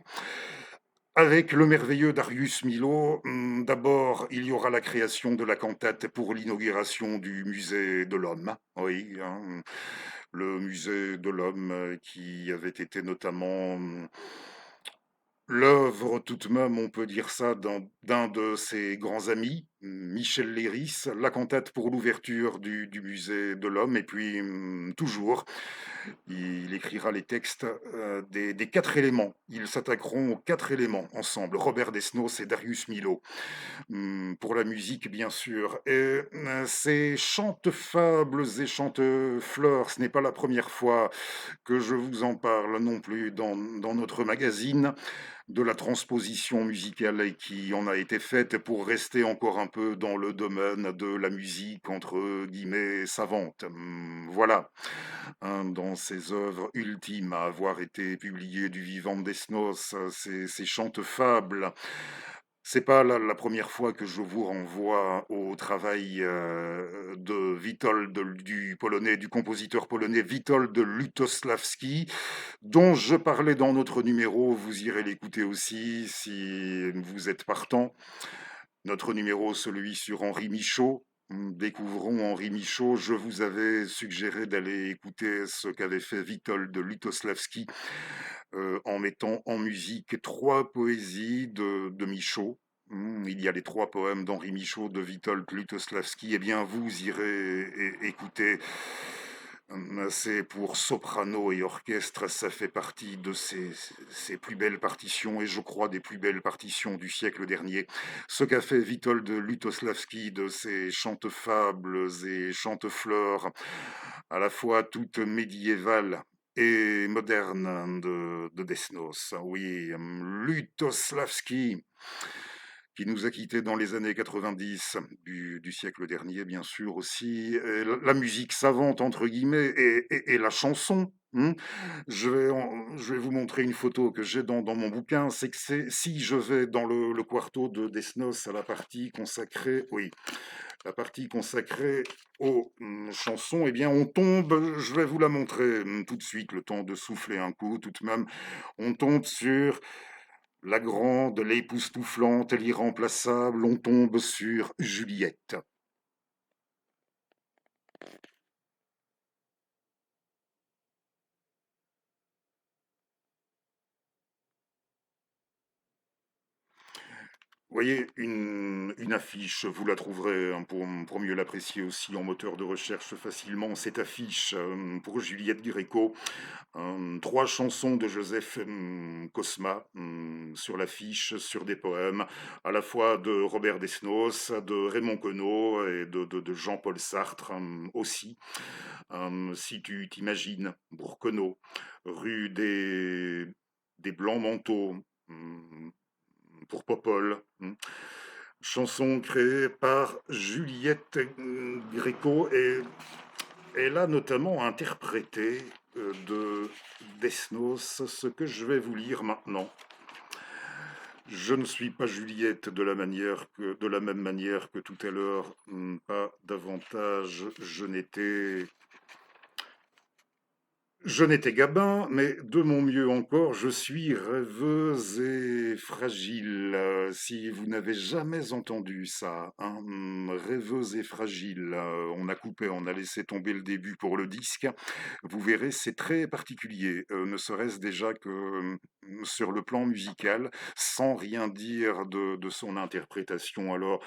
Avec le merveilleux Darius Milhaud, d'abord, il y aura la création de la cantate pour l'inauguration du musée de l'Homme. Oui, hein, le musée de l'Homme qui avait été notamment L'œuvre tout de même, on peut dire ça, d'un de ses grands amis, Michel Léris, la cantate pour l'ouverture du musée de l'Homme et puis, toujours, il écrira les textes, des 4 éléments. Ils s'attaqueront aux 4 éléments ensemble, Robert Desnos et Darius Milhaud. Pour la musique, bien sûr. Et ces chantes-fables et chante-fleurs, ce n'est pas la première fois que je vous en parle non plus dans notre magazine, de la transposition musicale qui en a été faite pour rester encore un peu dans le domaine de la musique, entre guillemets, savante. Voilà, dans ses œuvres ultimes à avoir été publiées du vivant de Desnos, ces chante-fables. C'est pas la première fois que je vous renvoie au travail, de Witold du compositeur polonais Witold Lutosławski, dont je parlais dans notre numéro. Vous irez l'écouter aussi si vous êtes partant. Notre numéro, celui sur Henri Michaud. Découvrons Henri Michaud. Je vous avais suggéré d'aller écouter ce qu'avait fait Witold Lutosławski, en mettant en musique 3 poésies de Michaud. Il y a les 3 poèmes d'Henri Michaud, de Witold Lutosławski. Eh bien, vous irez écouter. C'est pour soprano et orchestre, ça fait partie de ses plus belles partitions, et je crois des plus belles partitions du siècle dernier. Ce qu'a fait Witold Lutosławski de ses chante-fables et chante-fleurs, à la fois toutes médiévales et modernes de Desnos. Oui, Lutosławski, qui nous a quittés dans les années 90 du siècle dernier, bien sûr aussi. Et la musique savante, entre guillemets, et la chanson. Je vais vous montrer une photo que j'ai dans mon bouquin. C'est que si je vais dans le quarto de Desnos à la partie consacrée, oui, la partie consacrée aux chansons, eh bien on tombe, je vais vous la montrer tout de suite, le temps de souffler un coup tout de même, on tombe sur la grande, l'époustouflante, l'irremplaçable, on tombe sur Juliette. Vous voyez, une affiche, vous la trouverez pour mieux l'apprécier aussi en moteur de recherche facilement. Cette affiche pour Juliette Gréco, 3 chansons de Joseph Cosma sur l'affiche, sur des poèmes, à la fois de Robert Desnos, de Raymond Queneau et de Jean-Paul Sartre aussi. Si tu t'imagines, Bourquenot, rue des Blancs Manteaux, pour Popol. Chanson créée par Juliette Gréco, et elle a notamment interprété de Desnos ce que je vais vous lire maintenant. Je ne suis pas Juliette de la même manière que tout à l'heure, pas davantage. Je n'étais Gabin, mais de mon mieux encore, je suis rêveuse et fragile. Si vous n'avez jamais entendu ça, hein, rêveuse et fragile, on a laissé tomber le début pour le disque. Vous verrez, c'est très particulier, ne serait-ce déjà que sur le plan musical, sans rien dire de son interprétation. Alors,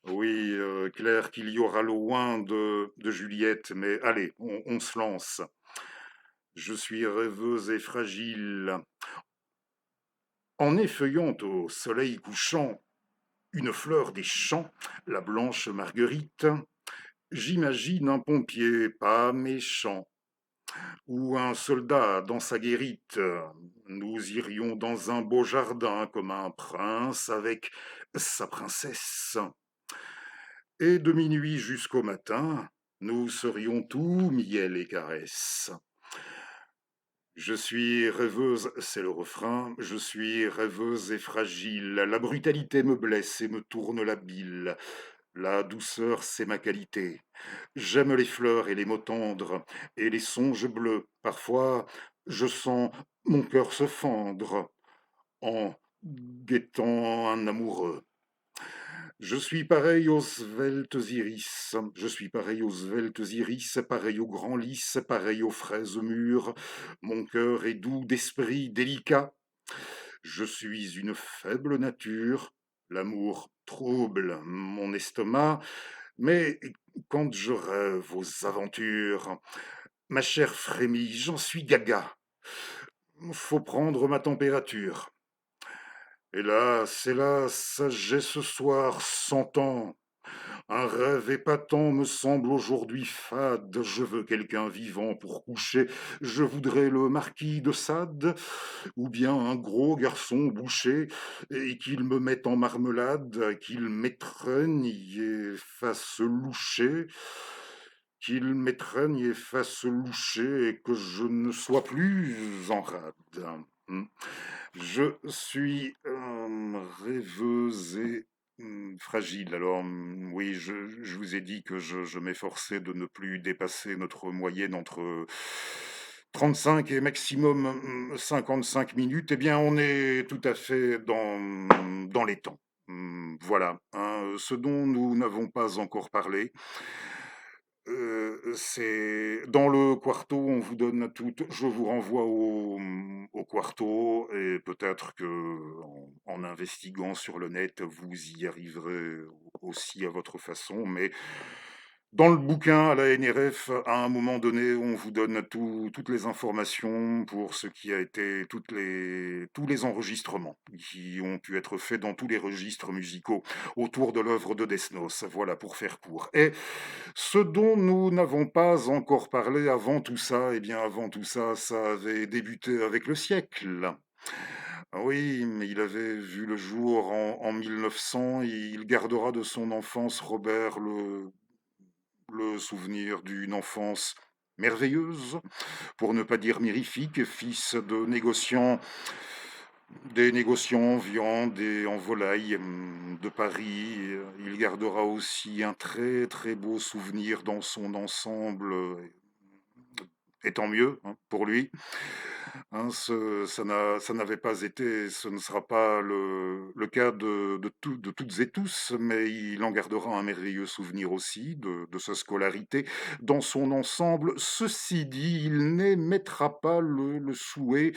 oui, clair qu'il y aura loin de Juliette, mais allez, on se lance. Je suis rêveuse et fragile. En effeuillant au soleil couchant une fleur des champs, la blanche marguerite, j'imagine un pompier pas méchant ou un soldat dans sa guérite. Nous irions dans un beau jardin comme un prince avec sa princesse. Et de minuit jusqu'au matin, nous serions tout miel et caresses. Je suis rêveuse, c'est le refrain, je suis rêveuse et fragile, la brutalité me blesse et me tourne la bile, la douceur c'est ma qualité. J'aime les fleurs et les mots tendres, et les songes bleus, parfois je sens mon cœur se fendre en guettant un amoureux. Je suis pareil aux sveltes iris, je suis pareil aux sveltes iris, pareil aux grands lys, pareil aux fraises mûres. Mon cœur est doux d'esprit délicat. Je suis une faible nature, l'amour trouble mon estomac, mais quand je rêve aux aventures, ma chair frémit, j'en suis gaga. Faut prendre ma température. Hélas, hélas, j'ai ce soir 100 ans. Un rêve épatant me semble aujourd'hui fade. Je veux quelqu'un vivant pour coucher. Je voudrais le marquis de Sade, ou bien un gros garçon boucher, et qu'il me mette en marmelade, qu'il m'étreigne et fasse loucher, qu'il m'étreigne et fasse loucher, et que je ne sois plus en rade. Hmm. Je suis rêveuse et fragile. Alors, oui, je vous ai dit que je m'efforçais de ne plus dépasser notre moyenne entre 35 et maximum 55 minutes. Eh bien, on est tout à fait dans les temps. Voilà, hein, ce dont nous n'avons pas encore parlé, c'est dans le quarto, on vous donne tout. Je vous renvoie au quarto et peut-être qu'en investiguant sur le net, vous y arriverez aussi à votre façon. Mais dans le bouquin à la NRF, à un moment donné, on vous donne toutes les informations pour ce qui a été tous les enregistrements qui ont pu être faits dans tous les registres musicaux autour de l'œuvre de Desnos. Voilà, pour faire court. Et ce dont nous n'avons pas encore parlé avant tout ça, eh bien avant tout ça, ça avait débuté avec le siècle. Ah oui, mais il avait vu le jour en 1900. Il gardera de son enfance, Robert, le souvenir d'une enfance merveilleuse, pour ne pas dire mirifique, fils de négociants, des négociants en viande et en volaille de Paris. Il gardera aussi un très très beau souvenir dans son ensemble, et tant mieux, hein, pour lui. Hein, ça n'avait pas été, ce ne sera pas le cas de toutes et tous, mais il en gardera un merveilleux souvenir aussi de sa scolarité dans son ensemble. Ceci dit, il n'émettra pas le souhait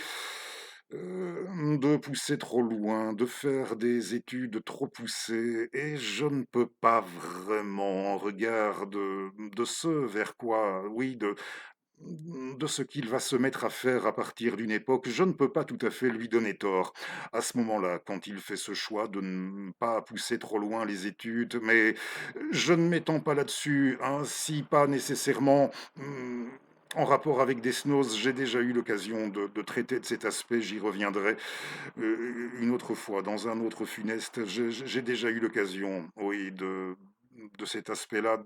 de pousser trop loin, de faire des études trop poussées, et je ne peux pas vraiment, en regard de ce vers quoi, oui, de ce qu'il va se mettre à faire à partir d'une époque, je ne peux pas tout à fait lui donner tort. À ce moment-là, quand il fait ce choix de ne pas pousser trop loin les études, mais je ne m'étends pas là-dessus, hein, si pas nécessairement en rapport avec Desnos, j'ai déjà eu l'occasion de traiter de cet aspect, j'y reviendrai une autre fois, dans un autre funeste. J'ai déjà eu l'occasion, oui, de cet aspect-là,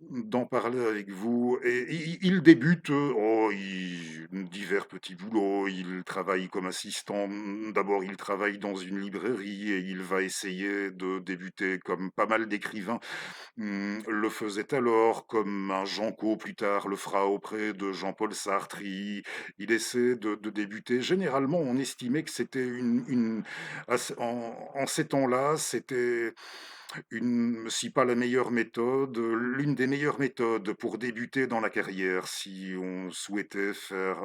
d'en parler avec vous. Et il débute, divers petits boulots. Il travaille comme assistant. D'abord, il travaille dans une librairie et il va essayer de débuter comme pas mal d'écrivains le faisaient alors, comme un Janco plus tard le fera auprès de Jean-Paul Sartre. Il essaie de débuter. Généralement, on estimait que c'était en ces temps-là, c'était si pas la meilleure méthode, l'une des meilleures méthodes pour débuter dans la carrière, si on souhaitait faire,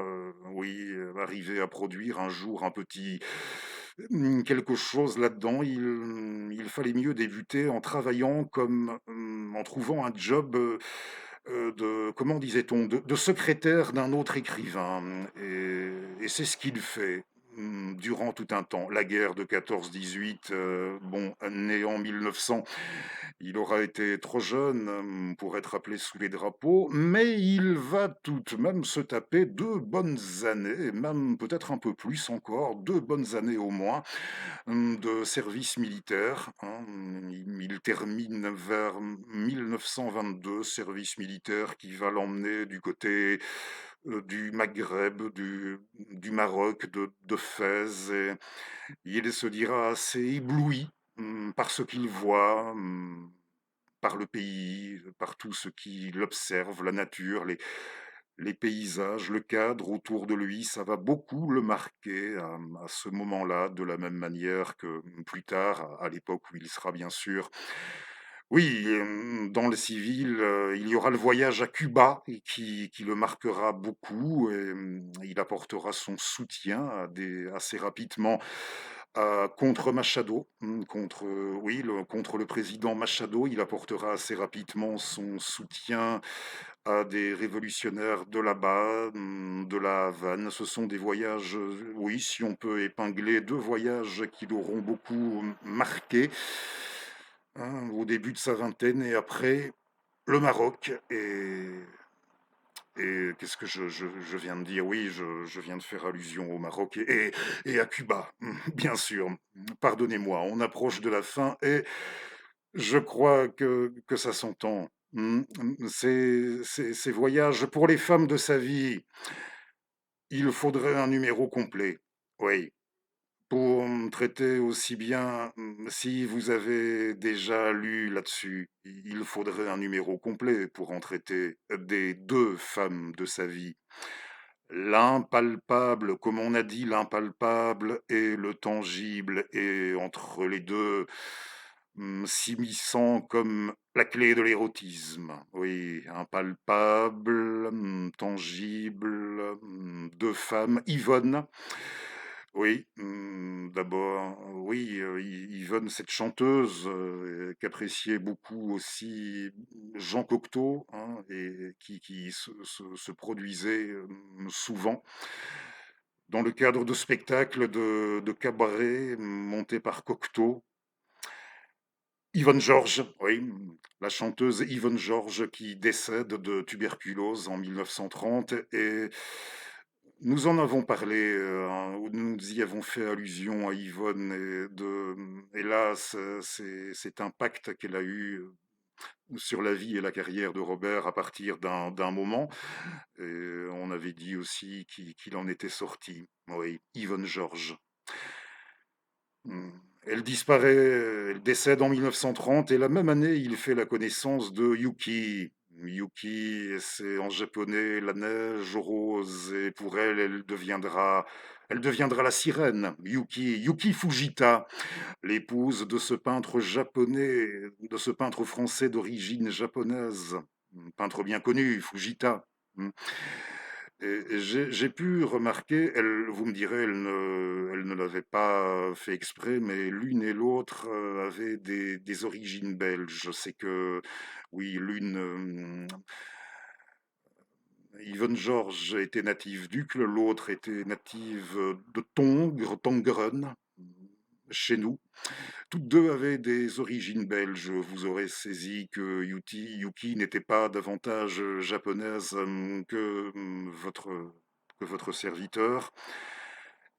oui, arriver à produire un jour un petit quelque chose là-dedans. Il fallait mieux débuter en travaillant en trouvant un job, de comment disait-on? De secrétaire d'un autre écrivain, et c'est ce qu'il fait, durant tout un temps. La guerre de 14-18, bon, né en 1900, il aura été trop jeune, pour être appelé sous les drapeaux, mais il va tout de même se taper 2 bonnes années, même peut-être un peu plus encore, 2 bonnes années au moins, de service militaire, hein. Il termine vers 1922, service militaire qui va l'emmener du côté, du Maghreb, du Maroc, de Fès, et il se dira assez ébloui, par ce qu'il voit, par le pays, par tout ce qu'il observe, la nature, les paysages, le cadre autour de lui. Ça va beaucoup le marquer à ce moment-là, de la même manière que plus tard, à l'époque où il sera bien sûr Oui, dans le civil, il y aura le voyage à Cuba et qui le marquera beaucoup, il apportera son soutien assez rapidement, contre Machado, contre le président Machado. Il apportera assez rapidement son soutien à des révolutionnaires de là-bas, de la Havane. Ce sont des voyages, oui, si on peut épingler 2 voyages qui l'auront beaucoup marqué. Au début de sa vingtaine et après le Maroc et qu'est-ce que je viens de dire? Oui, je viens de faire allusion au Maroc et à Cuba, bien sûr. Pardonnez-moi, on approche de la fin et je crois que ça s'entend. Ces voyages pour les femmes de sa vie, il faudrait un numéro complet. Oui. Pour traiter aussi bien, si vous avez déjà lu là-dessus, il faudrait un numéro complet pour en traiter des 2 femmes de sa vie. L'impalpable, comme on a dit, l'impalpable et le tangible et entre les 2, s'immisçant comme la clé de l'érotisme. Oui, impalpable, tangible, 2 femmes. Yvonne, oui, d'abord, oui, Yvonne, cette chanteuse, qu'appréciait beaucoup aussi Jean Cocteau, hein, et qui se produisait, souvent dans le cadre de spectacles de cabaret montés par Cocteau. Yvonne Georges, oui, la chanteuse Yvonne Georges qui décède de tuberculose en 1930 et nous en avons parlé, nous y avons fait allusion à Yvonne et hélas, cet impact qu'elle a eu, sur la vie et la carrière de Robert à partir d'un moment et on avait dit aussi qu'il en était sorti. Oui, Yvonne Georges. Mmh. Elle disparaît, elle décède en 1930 et la même année, il fait la connaissance de Yuki. Yuki, c'est en japonais la neige rose et pour elle, elle deviendra la sirène. Yuki Fujita, l'épouse de ce peintre japonais, de ce peintre français d'origine japonaise, peintre bien connu, Fujita. Mmh. Et j'ai pu remarquer, vous me direz, elle ne l'avait pas fait exprès, mais l'une et l'autre avaient des origines belges. C'est que, oui, Yvonne Georges était native d'Uccle, l'autre était native de Tongres, Tongeren, chez nous. Toutes deux avaient des origines belges. Vous aurez saisi que Yuki n'était pas davantage japonaise que votre serviteur.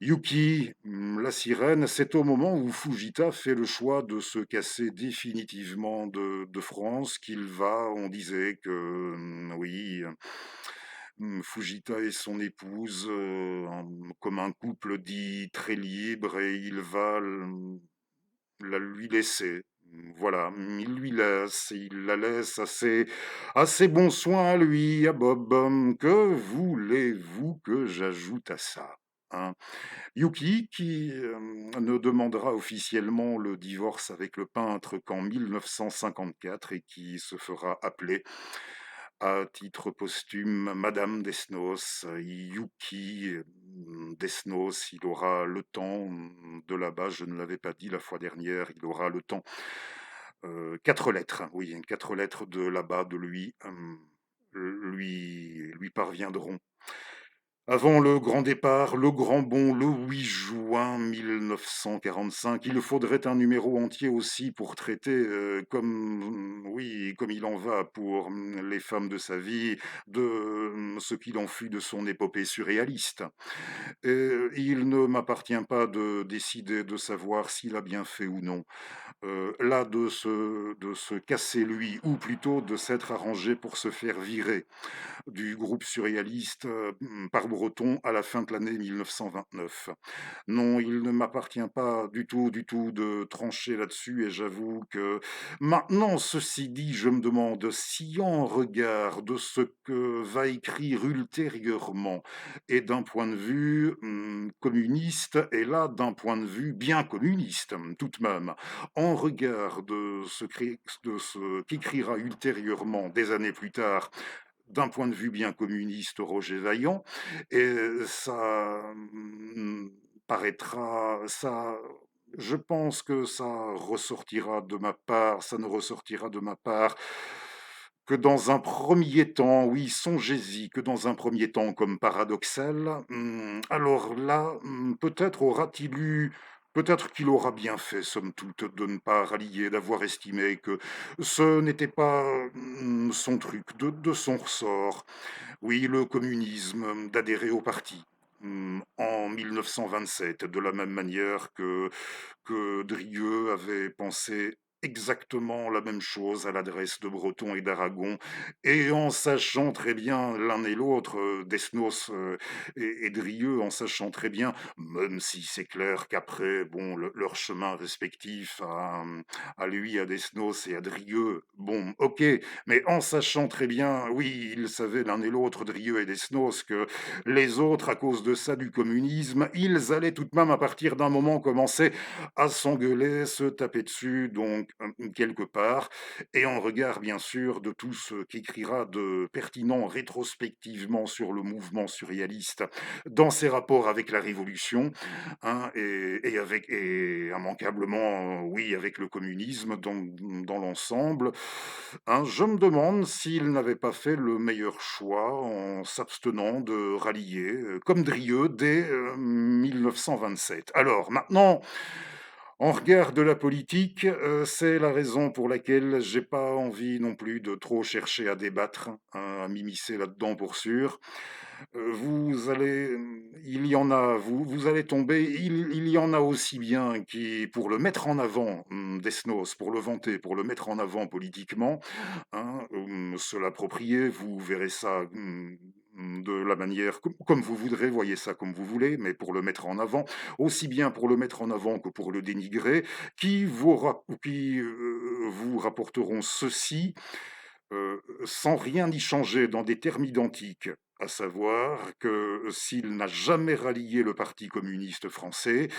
Yuki, la sirène, c'est au moment où Fujita fait le choix de se casser définitivement de France qu'il va, on disait que, oui, Fujita et son épouse, comme un couple dit très libre, et il va la lui laisser. Voilà, il lui laisse, il la laisse assez bon soin à lui, à Bob. Que voulez-vous que j'ajoute à ça, hein? Yuki, qui ne demandera officiellement le divorce avec le peintre qu'en 1954 et qui se fera appeler à titre posthume Madame Desnos, Yuki Desnos. Il aura le temps de là-bas, je ne l'avais pas dit la fois dernière, il aura le temps. 4 lettres, oui, 4 lettres de là-bas, de lui, lui parviendront. Avant le grand départ, le grand bond, le 8 juin 1945, il faudrait un numéro entier aussi pour traiter, oui, comme il en va pour les femmes de sa vie, de ce qu'il en fut de son épopée surréaliste. Il ne m'appartient pas de décider de savoir s'il a bien fait ou non. Là, de se casser lui, ou plutôt de s'être arrangé pour se faire virer du groupe surréaliste par Breton à la fin de l'année 1929. Non, il ne m'appartient pas du tout de trancher là-dessus et j'avoue que maintenant, ceci dit, je me demande si en regard de ce que va écrire ultérieurement et d'un point de vue communiste, et là d'un point de vue bien communiste tout de même, en regard de ce qu'écrira ultérieurement des années plus tard d'un point de vue bien communiste Roger Vaillant, et ça paraîtra, ça, je pense que ça ressortira de ma part, ça ne ressortira de ma part que dans un premier temps, oui, songez-y, que dans un premier temps comme paradoxal. Alors là, peut-être aura-t-il eu, peut-être qu'il aura bien fait, somme toute, de ne pas rallier, d'avoir estimé que ce n'était pas son truc, de son ressort. Oui, le communisme, d'adhérer au parti. En 1927, de la même manière que Drieux avait pensé exactement la même chose à l'adresse de Breton et d'Aragon, et en sachant très bien l'un et l'autre, Desnos et Drieux, en sachant très bien, même si c'est clair qu'après, bon, leur chemin respectif à lui, à Desnos et à Drieux, bon, ok, mais en sachant très bien, oui, ils savaient l'un et l'autre, Drieux et Desnos, que les autres, à cause de ça, du communisme, ils allaient tout de même, à partir d'un moment, commencer à s'engueuler, se taper dessus, donc quelque part, et en regard bien sûr de tout ce qu'écrira de pertinent rétrospectivement sur le mouvement surréaliste dans ses rapports avec la Révolution, hein, et immanquablement, oui, avec le communisme dans l'ensemble, hein. Je me demande s'il n'avait pas fait le meilleur choix en s'abstenant de rallier, comme Drieux, dès 1927. Alors maintenant, en regard de la politique, c'est la raison pour laquelle j'ai pas envie non plus de trop chercher à débattre, hein, à m'immiscer là-dedans pour sûr. Vous allez, il y en a, vous allez tomber, il y en a aussi bien qui, pour le mettre en avant, Desnos, pour le vanter, pour le mettre en avant politiquement, hein, se l'approprier, vous verrez ça de la manière comme vous voudrez, voyez ça comme vous voulez, mais pour le mettre en avant, aussi bien pour le mettre en avant que pour le dénigrer, qui vous rapporteront ceci, sans rien y changer dans des termes identiques, à savoir que s'il n'a jamais rallié le Parti communiste français,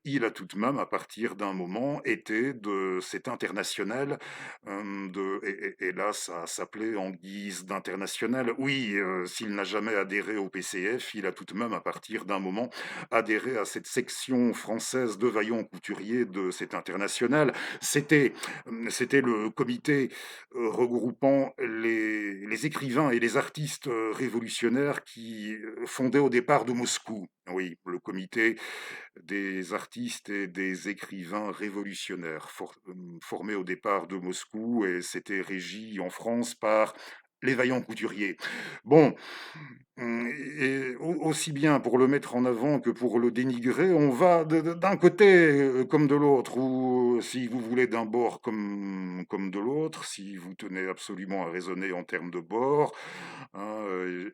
il a tout de même, à partir d'un moment, été de cette internationale, et là, ça s'appelait en guise d'internationale. Oui, s'il n'a jamais adhéré au PCF, il a tout de même, à partir d'un moment, adhéré à cette section française de vaillants couturiers de cette internationale. C'était le comité regroupant les écrivains et les artistes révolutionnaires qui fondaient au départ de Moscou. Oui, le comité des artistes et des écrivains révolutionnaires formé au départ de Moscou, et c'était régi en France par les vaillants couturiers. Bon, et aussi bien pour le mettre en avant que pour le dénigrer, on va d'un côté comme de l'autre, ou si vous voulez d'un bord comme de l'autre, si vous tenez absolument à raisonner en termes de bord, hein,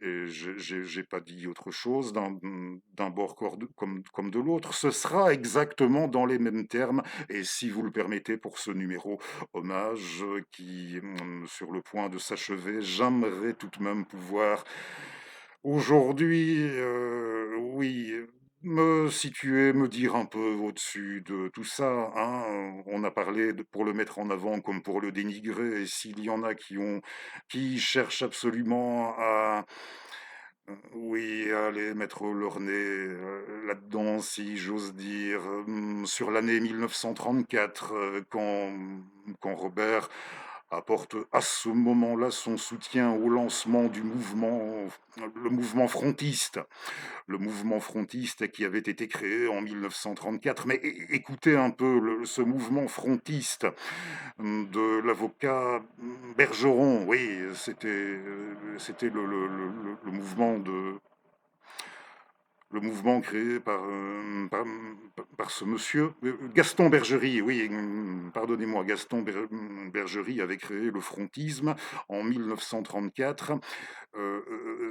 et j'ai pas dit autre chose, d'un bord comme de l'autre, ce sera exactement dans les mêmes termes, et si vous le permettez pour ce numéro hommage qui, sur le point de s'achever, j'aimerais tout de même pouvoir aujourd'hui, oui, me situer, me dire un peu au-dessus de tout ça, hein. On a parlé de pour le mettre en avant comme pour le dénigrer, et s'il y en a qui cherchent absolument à, oui, à aller mettre leur nez, là-dedans, si j'ose dire, sur l'année 1934, quand Robert apporte à ce moment-là son soutien au lancement du mouvement, le mouvement frontiste. Le mouvement frontiste qui avait été créé en 1934. Mais écoutez un peu ce mouvement frontiste de l'avocat Bergeron. Oui, c'était le mouvement le mouvement créé par ce monsieur, Gaston Bergerie, oui, pardonnez-moi, Bergerie avait créé le frontisme en 1934.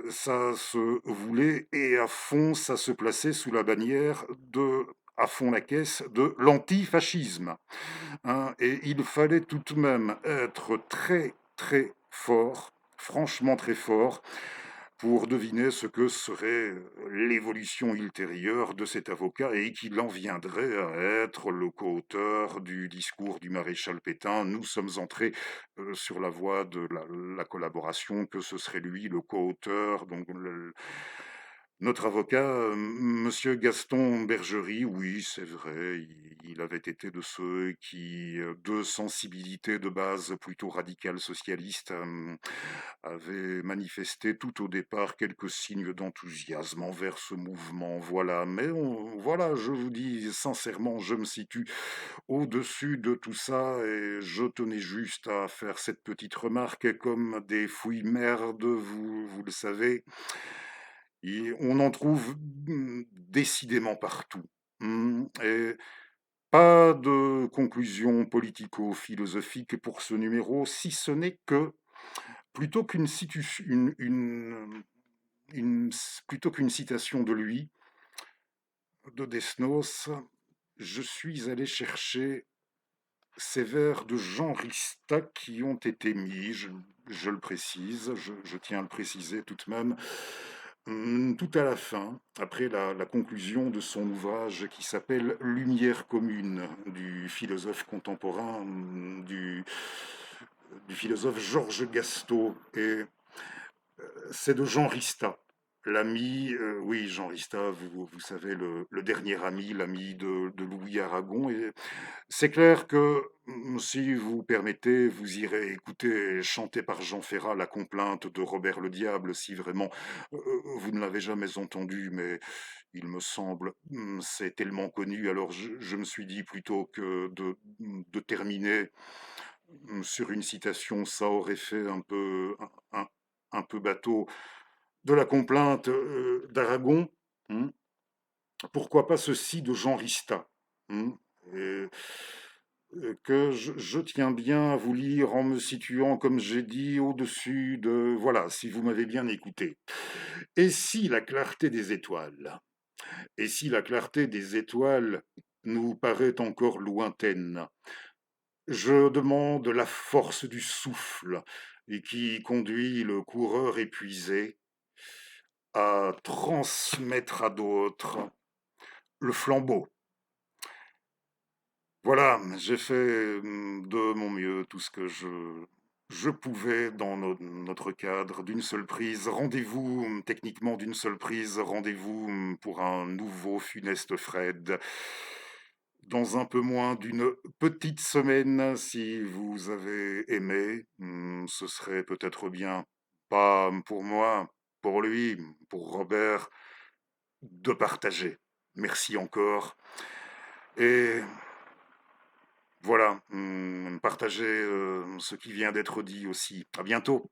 Ça se voulait et à fond, ça se plaçait sous la bannière de à fond la caisse de l'antifascisme, hein, et il fallait tout de même être très, très fort, franchement très fort, pour deviner ce que serait l'évolution ultérieure de cet avocat et qu'il en viendrait à être le co-auteur du discours du maréchal Pétain. Nous sommes entrés sur la voie de la collaboration, que ce serait lui le co-auteur, donc notre avocat, monsieur Gaston Bergerie, oui, c'est vrai, il avait été de ceux qui, de sensibilité de base plutôt radicale socialiste, avaient manifesté tout au départ quelques signes d'enthousiasme envers ce mouvement. Voilà, mais voilà, je vous dis sincèrement, je me situe au-dessus de tout ça et je tenais juste à faire cette petite remarque comme des fouilles-merdes, vous le savez. Et on en trouve décidément partout. Et pas de conclusion politico-philosophique pour ce numéro, si ce n'est que plutôt plutôt qu'une citation de lui, de Desnos, je suis allé chercher ces vers de Jean Rista qui ont été mis, je le précise, je tiens à le préciser tout de même, tout à la fin, après la conclusion de son ouvrage qui s'appelle Lumière commune, du philosophe contemporain, du philosophe Georges Gastaut. Et c'est de Jean Rista, l'ami, oui, Jean Rista, vous savez, le dernier ami, l'ami de Louis Aragon. Et c'est clair que, si vous permettez, vous irez écouter chanter par Jean Ferrat la complainte de Robert le Diable, si vraiment vous ne l'avez jamais entendu, mais il me semble, c'est tellement connu. Alors je me suis dit plutôt que de terminer sur une citation, ça aurait fait un peu bateau, de la complainte d'Aragon. Hein. Pourquoi pas ceci de Jean Rista, hein, et, que je tiens bien à vous lire en me situant, comme j'ai dit, au-dessus de... Voilà, si vous m'avez bien écouté. Et si la clarté des étoiles, et si la clarté des étoiles nous paraît encore lointaine, je demande la force du souffle et qui conduit le coureur épuisé à transmettre à d'autres le flambeau. Voilà, j'ai fait de mon mieux tout ce que je pouvais dans notre cadre d'une seule prise. Rendez-vous, techniquement d'une seule prise, rendez-vous pour un nouveau funeste Fred dans un peu moins d'une petite semaine. Si vous avez aimé, ce serait peut-être bien, pas pour moi, pour lui, pour Robert, de partager. Merci encore. Et voilà, partagez ce qui vient d'être dit aussi. À bientôt.